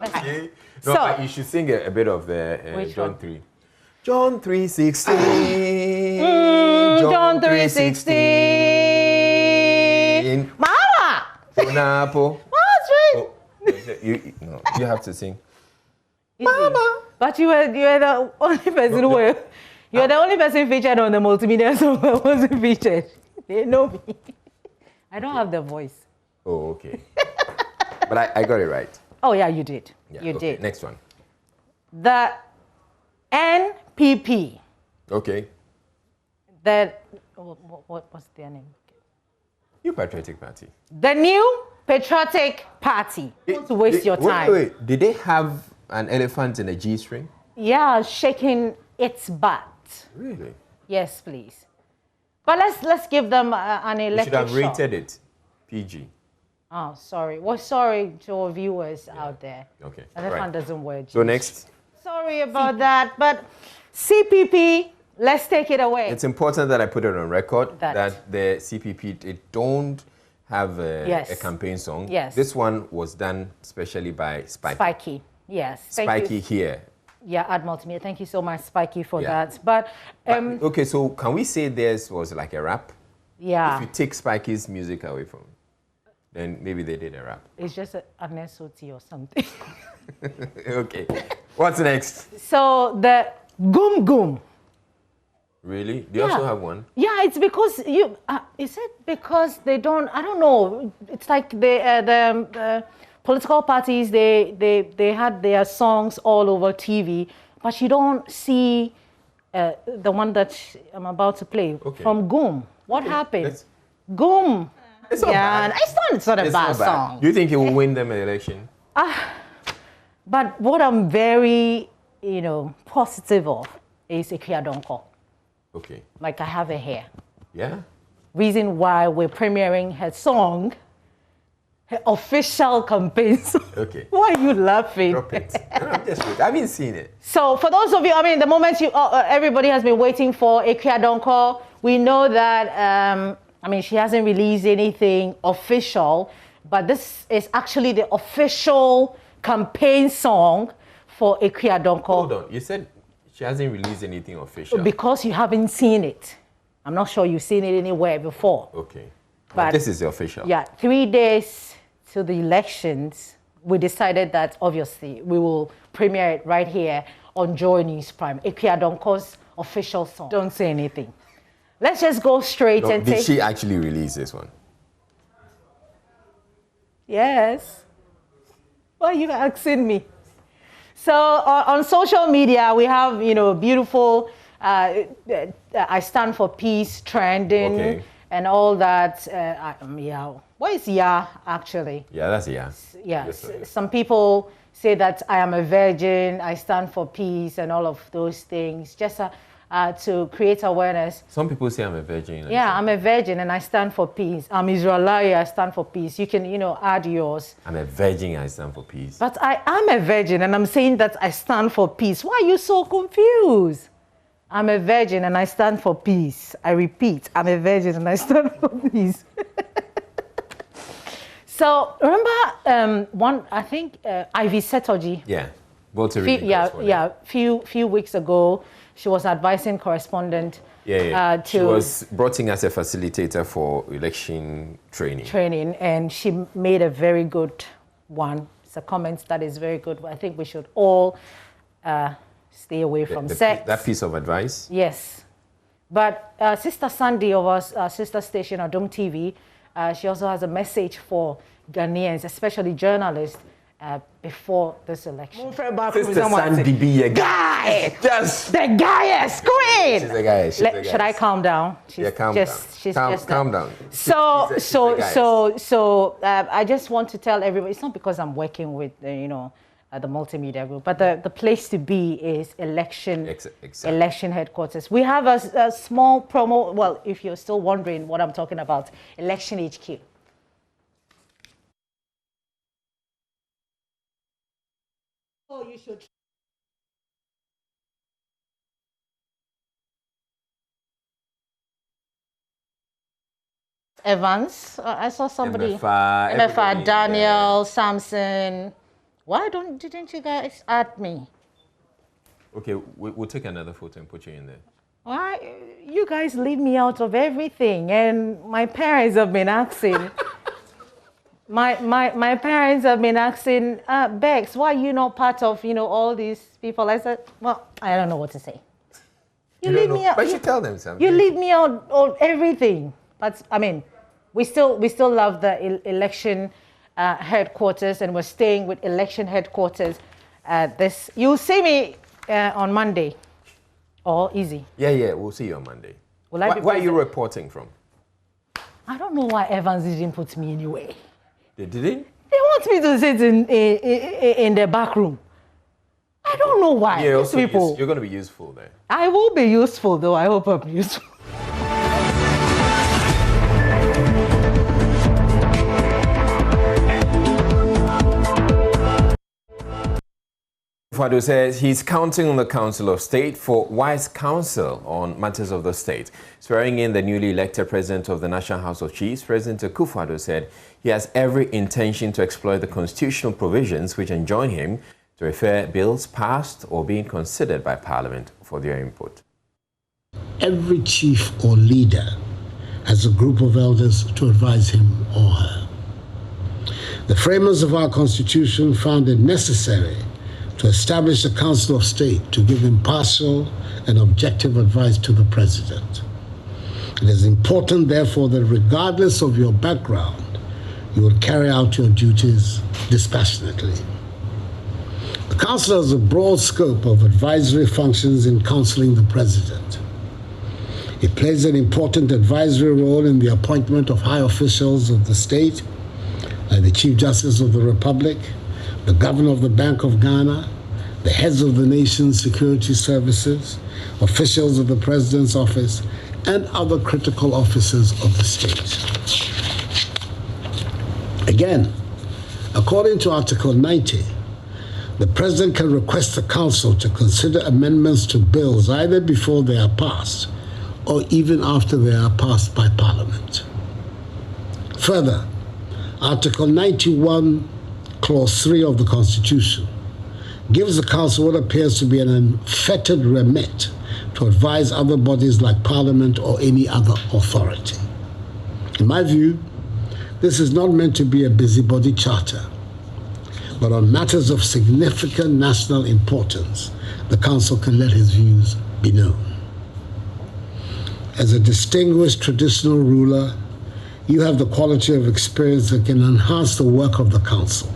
Okay. No, but you should sing a bit of John one? 3. John 3:16. John 3:16. Mama! Pineapple. What's right? Oh, you have to sing. Mama! But you were the only person who were... You were the only person featured on the multimedia song that wasn't featured. They know me. I don't have the voice. Oh, okay. But I got it right. Oh, yeah, you did. Yeah, you okay. did. Next one. The NPP. Okay. What's their name? New Patriotic Party. The New Patriotic Party. Don't waste your time. Wait. Did they have an elephant in a G-string? Yeah, shaking its butt. Really? Yes, please. But let's give them an electric You should have shock. rated it PG. Oh, sorry. Well, sorry to our viewers out there. Okay. Elephant doesn't wear jeans. So next. Sorry about that, but CPP, let's take it away. It's important that I put it on record that the CPP, they don't have a campaign song. Yes. This one was done specially by Spikey. Spiky, yes. Thank Spikey you. here. Yeah, at Multimedia. Thank you so much, Spiky, for that. But okay, so can we say this was like a rap? Yeah. If you take Spikey's music away from it, then maybe they did a rap. It's just an SOT or something. Okay. What's next? So the Goom Goom. Really? Do you also have one? Yeah, it's because you. Is it because they don't? I don't know. It's like the political parties. They had their songs all over TV, but you don't see the one that I'm about to play from Goom. What happened? Goom. It's not bad. It's not a bad song. Do you think he will win them an election? But what I'm very, positive of is Ikriadonko. Okay. Like I have her here. Yeah. Reason why we're premiering her song, her official campaign song. Okay. Why are you laughing? Drop it. No, I'm just waiting. I haven't seen it. So for those of you, the moment everybody has been waiting for Ikriadonko, we know that, she hasn't released anything official, but this is actually the official campaign song for Ikriadonko. Hold on. You said she hasn't released anything official. Because you haven't seen it. I'm not sure you've seen it anywhere before. Okay. But this is the official. Yeah, 3 days to the elections, we decided that obviously we will premiere it right here on Joynews Prime. Ikriadonko's official song. Don't say anything. Let's just go straight and take... Did she actually release this one? Yes. Why are you asking me? So on social media, we have, beautiful, I stand for peace trending and all that. What is Ya, actually? Yeah, that's Ya. Yeah, some people say that I am a virgin, I stand for peace and all of those things, just to create awareness. Some people say I'm a virgin. Yeah, I'm a virgin and I stand for peace. I'm Israeli, I stand for peace. You can, add yours. I'm a virgin, I stand for peace. But I am a virgin and I'm saying that I stand for peace. Why are you so confused? I'm a virgin and I stand for peace. I repeat, I'm a virgin and I stand for peace. So remember Ivy Setoji? Yeah. Few weeks ago, she was advising correspondent. She was brought in as a facilitator for election training. And she made a very good one. It's a comment that is very good. I think we should all stay away from sex. That piece of advice? Yes. But Sister Sandy of our sister station, Adom TV, she also has a message for Ghanaians, especially journalists, before this election. Sister Sandy be a guy. Yes. The guy is scream. She's a guy. Should I calm down? Calm down. So I just want to tell everybody, it's not because I'm working with, the multimedia group, but the place to be is election headquarters. We have a small promo, well, if you're still wondering what I'm talking about, Election HQ. we should. Evans, I saw somebody. MFR, Daniel, Samson. Why didn't you guys add me? Okay, we'll take another photo and put you in there. Why? You guys leave me out of everything, and my parents have been asking. my parents have been asking, Bex, why are you not part of all these people? I said, well, I don't know what to say. You leave me out. But you tell them something. You leave me out of everything. But I mean, we still love the election headquarters, and we're staying with election headquarters. You'll see me on Monday. Or easy. Yeah, we'll see you on Monday. Where are you reporting from? I don't know why Evans didn't put me anywhere. They didn't? They want me to sit in the back room. I don't know why. Yeah, These people. You're going to be useful there. I will be useful, though. I hope I'm useful. Fado says he's counting on the Council of State for wise counsel on matters of the state. Swearing in the newly elected president of the National House of Chiefs, President Akufo-Addo said he has every intention to exploit the constitutional provisions which enjoin him to refer bills passed or being considered by Parliament for their input. Every chief or leader has a group of elders to advise him or her. The framers of our Constitution found it necessary to establish a Council of State to give impartial and objective advice to the President. It is important, therefore, that regardless of your background, you will carry out your duties dispassionately. The Council has a broad scope of advisory functions in counseling the President. It plays an important advisory role in the appointment of high officials of the state, like the Chief Justice of the Republic, the Governor of the Bank of Ghana, the heads of the nation's security services, officials of the President's office, and other critical officers of the state. Again, according to Article 90, the President can request the Council to consider amendments to bills either before they are passed or even after they are passed by Parliament. Further, Article 91, Clause 3 of the Constitution gives the Council what appears to be an unfettered remit to advise other bodies like Parliament or any other authority. In my view, this is not meant to be a busybody charter, but on matters of significant national importance, the Council can let his views be known. As a distinguished traditional ruler, you have the quality of experience that can enhance the work of the Council.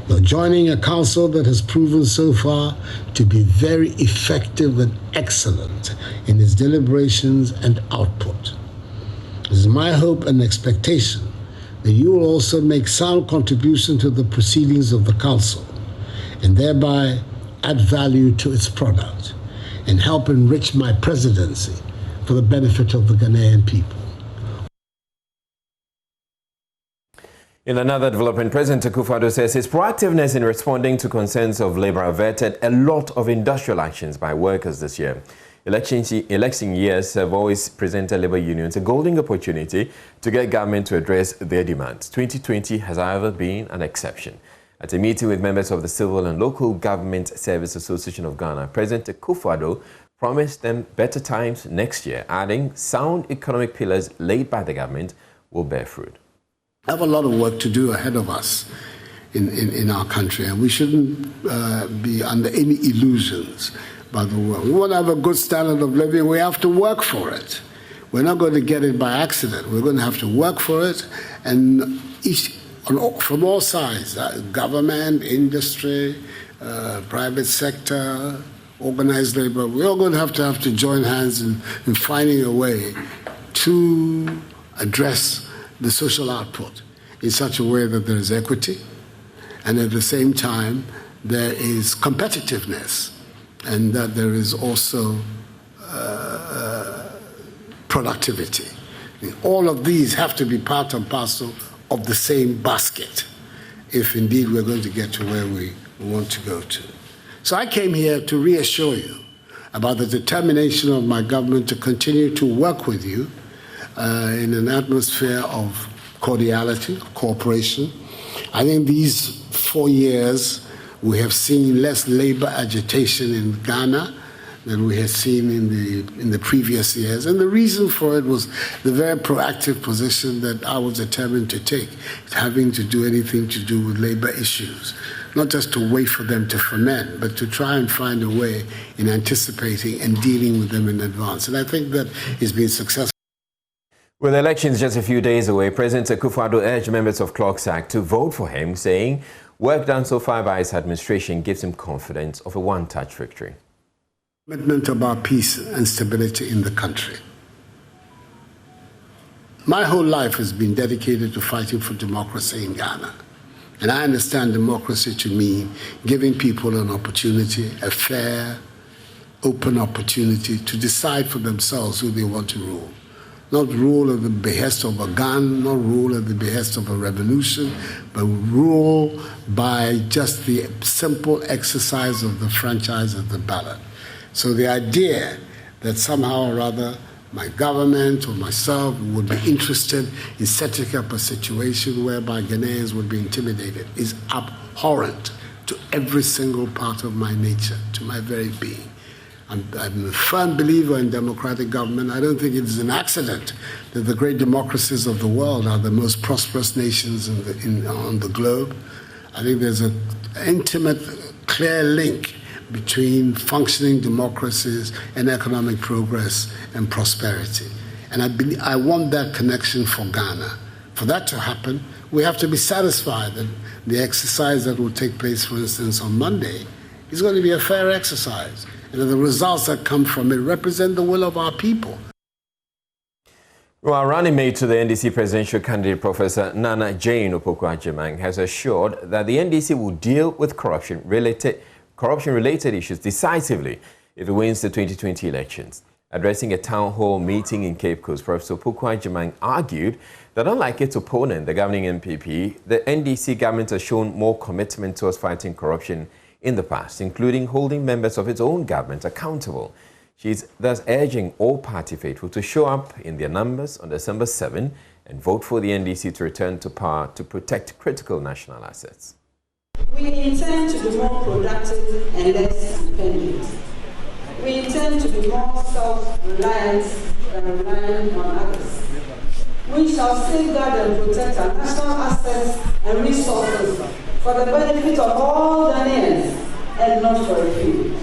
You're joining a Council that has proven so far to be very effective and excellent in its deliberations and output. It is my hope and expectation that you will also make sound contribution to the proceedings of the Council and thereby add value to its product and help enrich my presidency for the benefit of the Ghanaian people. In another development, President Akufo-Addo says his proactiveness in responding to concerns of labor averted a lot of industrial actions by workers this year. Election years have always presented labor unions a golden opportunity to get government to address their demands. 2020 has, however, been an exception. At a meeting with members of the Civil and Local Government Service Association of Ghana, President Akufo-Addo promised them better times next year, adding sound economic pillars laid by the government will bear fruit. We have a lot of work to do ahead of us in our country, and we shouldn't be under any illusions about the world. We want to have a good standard of living. We have to work for it. We're not going to get it by accident. We're going to have to work for it, and from all sides, government, industry, private sector, organized labor, we're all going to have to join hands in finding a way to address the social output in such a way that there is equity and at the same time there is competitiveness and that there is also productivity. All of these have to be part and parcel of the same basket if indeed we're going to get to where we we want to go to. So I came here to reassure you about the determination of my government to continue to work with you in an atmosphere of cordiality, cooperation. I think these 4 years we have seen less labor agitation in Ghana than we had seen in the previous years. And the reason for it was the very proactive position that I was determined to take, having to do anything to do with labor issues. Not just to wait for them to ferment, but to try and find a way in anticipating and dealing with them in advance. And I think that has been successful. With elections just a few days away, President Akufo-Addo urged members of CLOGSAC to vote for him, saying work done so far by his administration gives him confidence of a one-touch victory. Commitment about peace and stability in the country. My whole life has been dedicated to fighting for democracy in Ghana. And I understand democracy to mean giving people an opportunity, a fair, open opportunity to decide for themselves who they want to rule. Not rule at the behest of a gun, not rule at the behest of a revolution, but rule by just the simple exercise of the franchise of the ballot. So the idea that somehow or other my government or myself would be interested in setting up a situation whereby Ghanaians would be intimidated is abhorrent to every single part of my nature, to my very being. I'm a firm believer in democratic government. I don't think it is an accident that the great democracies of the world are the most prosperous nations on the globe. I think there's an intimate, clear link between functioning democracies and economic progress and prosperity. And I want that connection for Ghana. For that to happen, we have to be satisfied that the exercise that will take place, for instance, on Monday is going to be a fair exercise, and that the results that come from it represent the will of our people. Well, running mate to the NDC presidential candidate, Professor Nana Jane Opoku-Agyeman, has assured that the NDC will deal with corruption-related issues decisively if it wins the 2020 elections. Addressing a town hall meeting in Cape Coast, Professor Opoku-Agyeman argued that unlike its opponent, the governing NPP, the NDC government has shown more commitment towards fighting corruption in the past, including holding members of its own government accountable. She's thus urging all party faithful to show up in their numbers on December 7 and vote for the NDC to return to power to protect critical national assets. We intend to be more productive and less dependent. We intend to be more self-reliant than relying on others. We shall safeguard and protect our national assets and resources for the benefit of all Ghanaians and not for a few.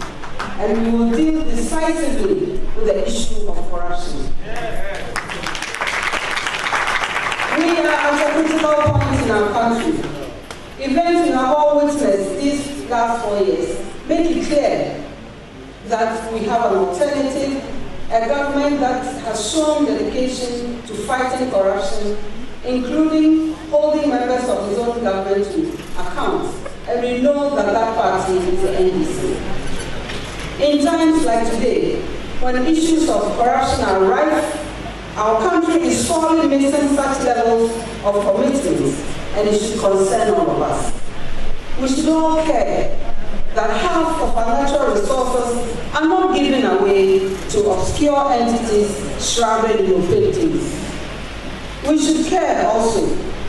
And we will deal decisively with the issue of corruption. We are at a critical point in our country. Events we have all witnessed these last 4 years make it clear that we have an alternative, a government that has shown dedication to fighting corruption, including holding members of his own government to account. And we know that that party is the NDC. In times like today, when issues of corruption are rife, our country is sorely missing such levels of commitment, and it should concern all of us. We should all care that half of our natural resources are not given away to obscure entities shrouded in opacity. We should care also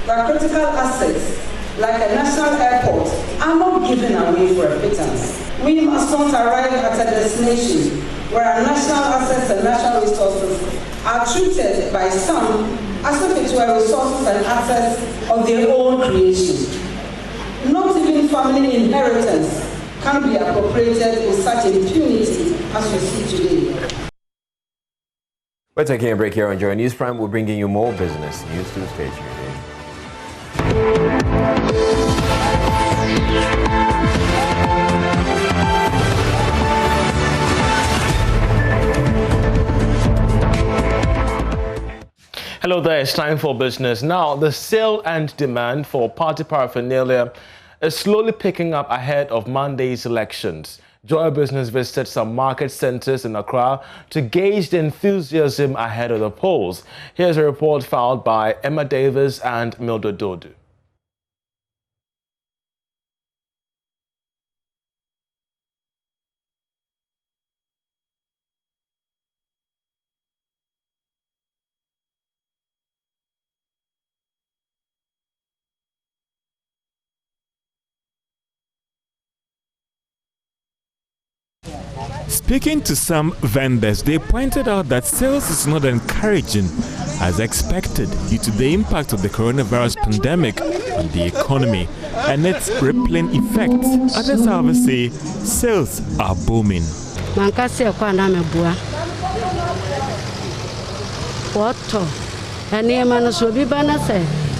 that critical assets like a national airport are not given away for a pittance. We must not arrive at a destination where our national assets and national resources are treated by some as if it were resources and assets of their own creation. Not even family inheritance can be appropriated with such impunity as we see today. We're taking a break here on Joynews Prime. We're bringing you more business news to stay tuned. Hello there, it's time for business. Now, the sale and demand for party paraphernalia is slowly picking up ahead of Monday's elections. Joy Business visited some market centers in Accra to gauge the enthusiasm ahead of the polls. Here's a report filed by Emma Davis and Mildred Dodu. Speaking to some vendors, they pointed out that sales is not encouraging as expected due to the impact of the coronavirus pandemic on the economy and its rippling effects. Others, however, say sales are booming.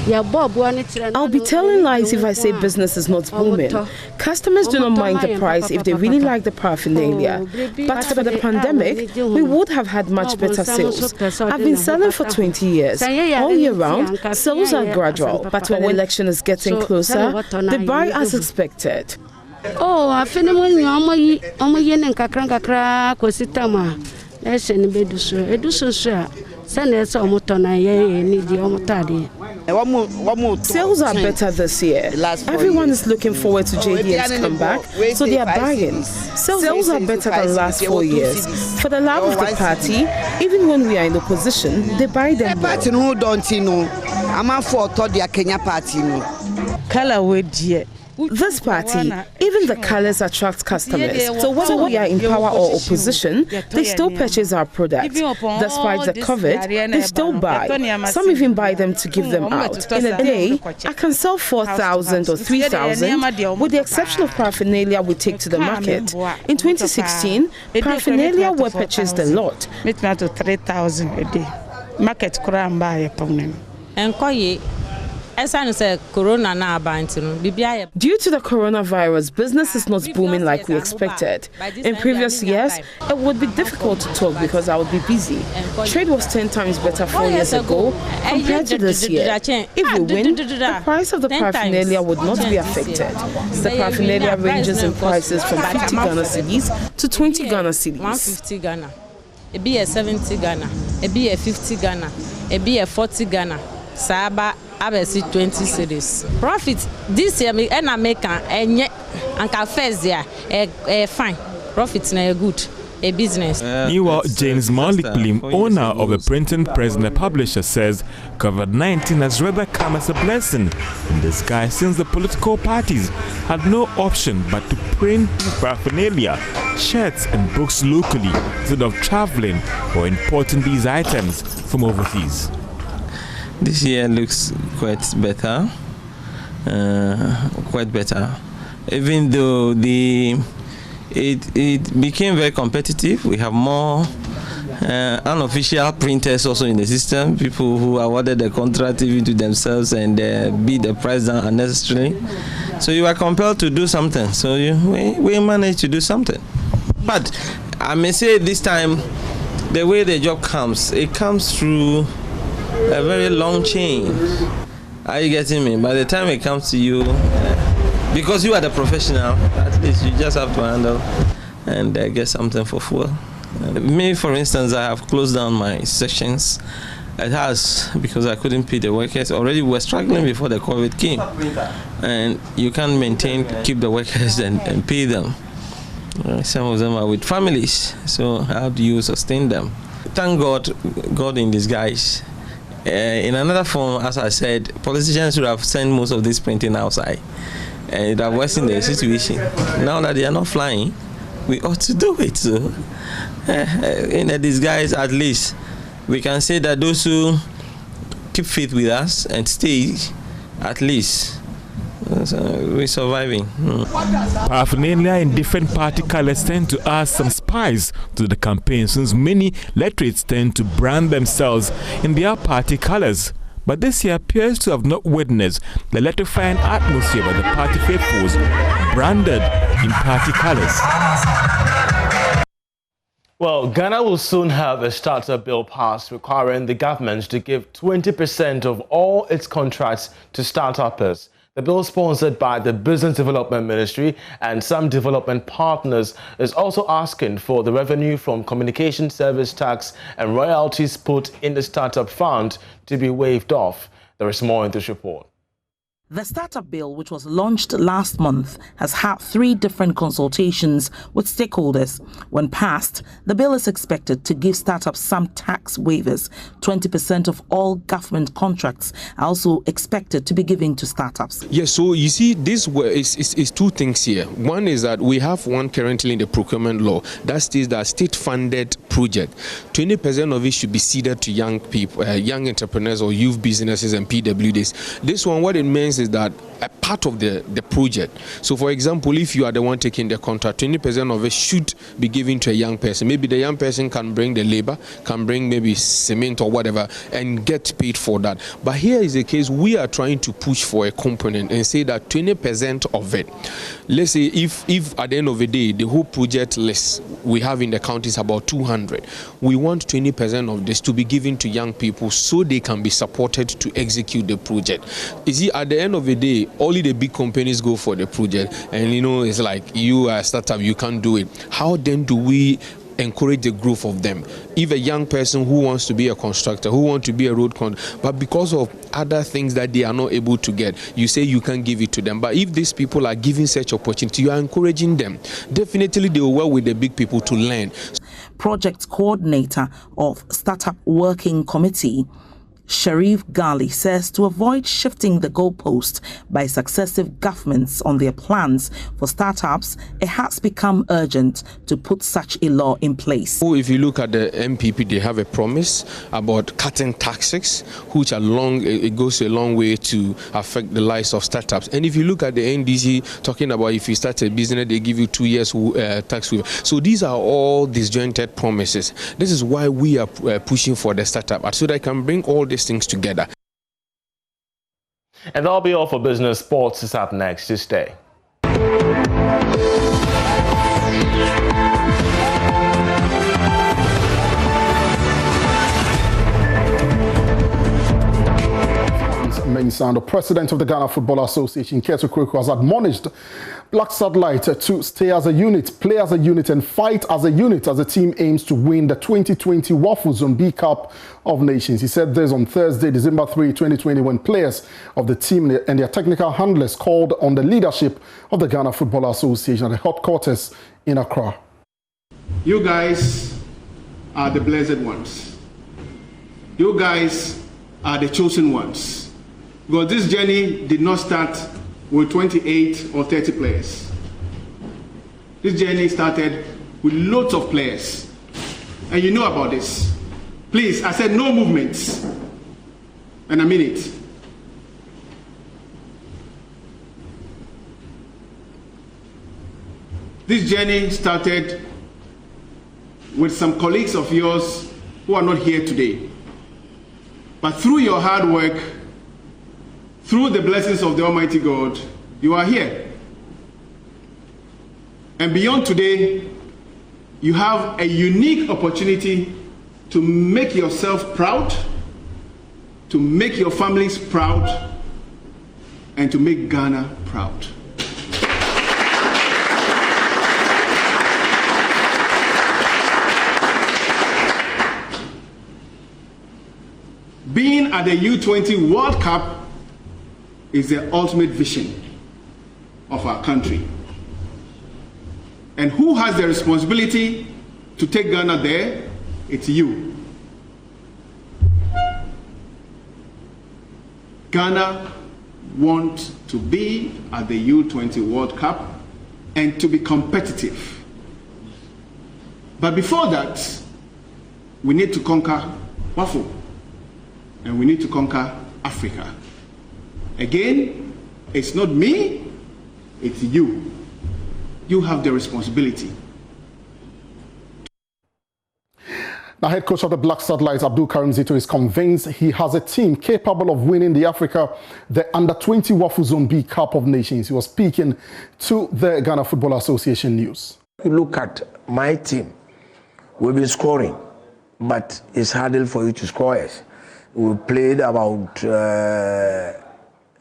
I'll be telling lies if I say business is not booming. Customers do not mind the price if they really like the paraphernalia. But for the pandemic, we would have had much better sales. I've been selling for 20 years. All year round, sales are gradual. But when the election is getting closer, they buy as expected. Oh, I feel Sales are better this year. Everyone is looking forward to JD's comeback, so they are buying. Sales are better than last 4 years. For the love of the party, even when we are in opposition, they buy them more. This party, even the colors attract customers. So whether we are in power or opposition, they still purchase our products. Despite the COVID, they still buy. Some even buy them to give them out. In a day, I can sell 4,000 or 3,000, with the exception of paraphernalia we take to the market. In 2016, paraphernalia were purchased a lot. 3,000 a day. Market Due to the coronavirus, business is not booming like we expected. In previous years, it would be difficult to talk because I would be busy. Trade was 10 times better 4 years ago compared to this year. If we win, the price of the paraphernalia would not be affected. The paraphernalia ranges in prices from 50 Ghana cedis to 20 Ghana cedis. 150 Ghana, it be a 70 Ghana, it be a 50 Ghana, it be a 40 Ghana. Saba abesi 20 cedis. Profit this year and I make and first year fine. Profits na good. A business. Meanwhile, James Malik Blim, owner of a printing press and a publisher, says COVID-19 has rather come as a blessing in disguise since the political parties had no option but to print paraphernalia, shirts and books locally instead of traveling or importing these items from overseas. This year looks quite better, even though it became very competitive. We have more unofficial printers also in the system, people who awarded the contract even to themselves and beat the price down unnecessarily. So you are compelled to do something. So we managed to do something. But I may say this time, the way the job comes, it comes through a very long chain. Are you getting me? By the time it comes to you, because you are the professional, at least you just have to handle and get something for full. Me, for instance, I have closed down my sections. It has, because I couldn't pay the workers. Already we were struggling before the COVID came. And you can't keep the workers and pay them. Some of them are with families, so how do you sustain them? Thank God, God in disguise. In another form, as I said, politicians should have sent most of this printing outside, and it have worsened the situation. Now that they are not flying, we ought to do it. So, in a disguise, at least, we can say that those who keep faith with us and stay, at least, we're surviving. Paraphernalia in different party colors tend to add some spice to the campaign, since many electorates tend to brand themselves in their party colors. But this year appears to have not witnessed the electrifying atmosphere by the party faithfuls branded in party colors. Well, Ghana will soon have a starter bill passed requiring the government to give 20% of all its contracts to start-uppers. The bill, sponsored by the Business Development Ministry and some development partners, is also asking for the revenue from communication service tax and royalties put in the startup fund to be waived off. There is more in this report. The startup bill, which was launched last month, has had 3 different consultations with stakeholders. When passed, the bill is expected to give startups some tax waivers. 20% of all government contracts are also expected to be given to startups. Yes, so you see, this is 2 things here. One is that we have one currently in the procurement law that states that state-funded project, 20% of it should be ceded to young people, young entrepreneurs or youth businesses and PWDs. This one, what it means is that a part of the project. So for example, if you are the one taking the contract, 20% of it should be given to a young person. Maybe the young person can bring the labor, can bring maybe cement or whatever and get paid for that. But here is the case, we are trying to push for a component and say that 20% of it, let's say if at the end of the day, the whole project list we have in the county is about 200, we want 20% of this to be given to young people so they can be supported to execute the project. You see, at the end of the day, only the big companies go for the project, and you know, it's like you are a startup, you can't do it. How then do we encourage the growth of them? If a young person who wants to be a constructor, who wants to be a road contractor, but because of other things that they are not able to get, you say you can give it to them. But if these people are giving such opportunity, you are encouraging them. Definitely they will work with the big people to learn. Project coordinator of Startup Working Committee, Sharif Ghali, says to avoid shifting the goalpost by successive governments on their plans for startups, it has become urgent to put such a law in place. If you look at the MPP, they have a promise about cutting taxes, which it goes a long way to affect the lives of startups. And if you look at the NDC, talking about if you start a business, they give you 2 years tax waiver. So these are all disjointed promises. This is why we are pushing for the Startup Act, so that I can bring all these things together. And that'll be all for Business. Sports is up next. Just stay. Mensah, the president of the Ghana Football Association, Ketu Kweku, has admonished Black Satellite to stay as a unit, play as a unit, and fight as a unit as the team aims to win the 2020 Waffle Zone B Cup of Nations. He said this on Thursday, December 3, 2020, when players of the team and their technical handlers called on the leadership of the Ghana Football Association at the headquarters in Accra. You guys are the blessed ones. You guys are the chosen ones. Because this journey did not start with 28 or 30 players. This journey started with loads of players. And you know about this. Please, I said no movements. And I mean it. This journey started with some colleagues of yours who are not here today. But through your hard work, through the blessings of the Almighty God, you are here. And beyond today, you have a unique opportunity to make yourself proud, to make your families proud, and to make Ghana proud. Being at the U20 World Cup is the ultimate vision of our country. And who has the responsibility to take Ghana there? It's you. Ghana wants to be at the U20 World Cup and to be competitive. But before that, we need to conquer Waffle, and we need to conquer Africa. Again, it's not me, it's you. You have the responsibility. Now, head coach of the Black Satellites, Abdul Karim Zito, is convinced he has a team capable of winning the Under-20 Waffle Zone B Cup of Nations. He was speaking to the Ghana Football Association News. You look at my team, we've been scoring, but it's harder for you to score us. We played about,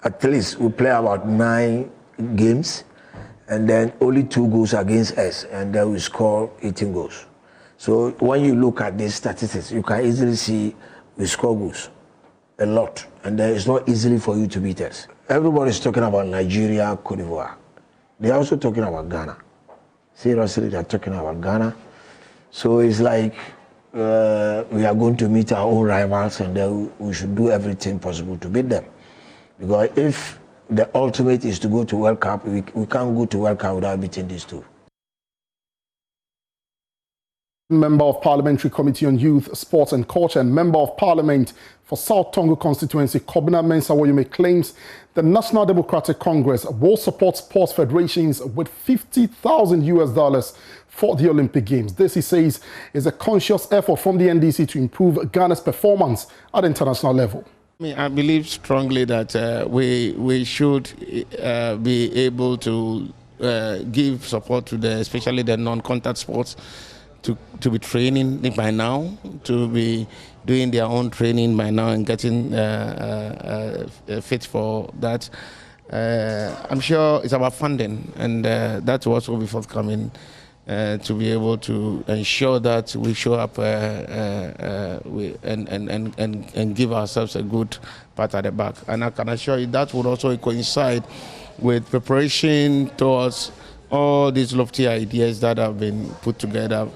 at least we play about 9 games, and then only 2 goals against us, and then we score 18 goals. So when you look at these statistics, you can easily see we score goals. a lot, and it's not easily for you to beat us. Everybody's talking about Nigeria, Cote d'Ivoire. They're also talking about Ghana. Seriously, they're talking about Ghana. So it's like we are going to meet our own rivals, and then we should do everything possible to beat them. Because if the ultimate is to go to World Cup, we can't go to World Cup without beating these two. Member of Parliamentary Committee on Youth, Sports and Culture and Member of Parliament for South Tongu constituency, Lord Mensah claims the National Democratic Congress will support sports federations with $50,000 for the Olympic Games. This, he says, is a conscious effort from the NDC to improve Ghana's performance at international level. I believe strongly that we should be able to give support to especially the non-contact sports, to be training by now, to be doing their own training by now and getting fit for that. I'm sure it's about funding, and that will also be forthcoming to be able to ensure that we show up and give ourselves a good pat at the back. And I can assure you that would also coincide with preparation towards all these lofty ideas that have been put together,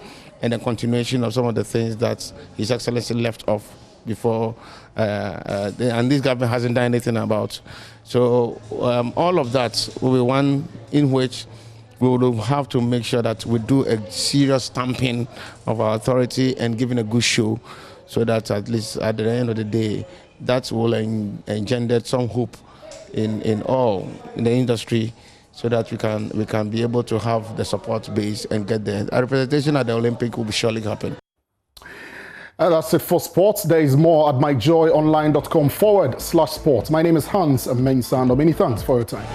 and the continuation of some of the things that His Excellency left off before, and this government hasn't done anything about. So all of that will be one in which we will have to make sure that we do a serious stamping of our authority and giving a good show, so that at least at the end of the day, that will engender some hope in all in the industry, so that we can be able to have the support base and get the representation at the Olympic will surely happen. And that's it for sports. There is more at myjoyonline.com/sports. My name is Hans Mensah. Many thanks for your time.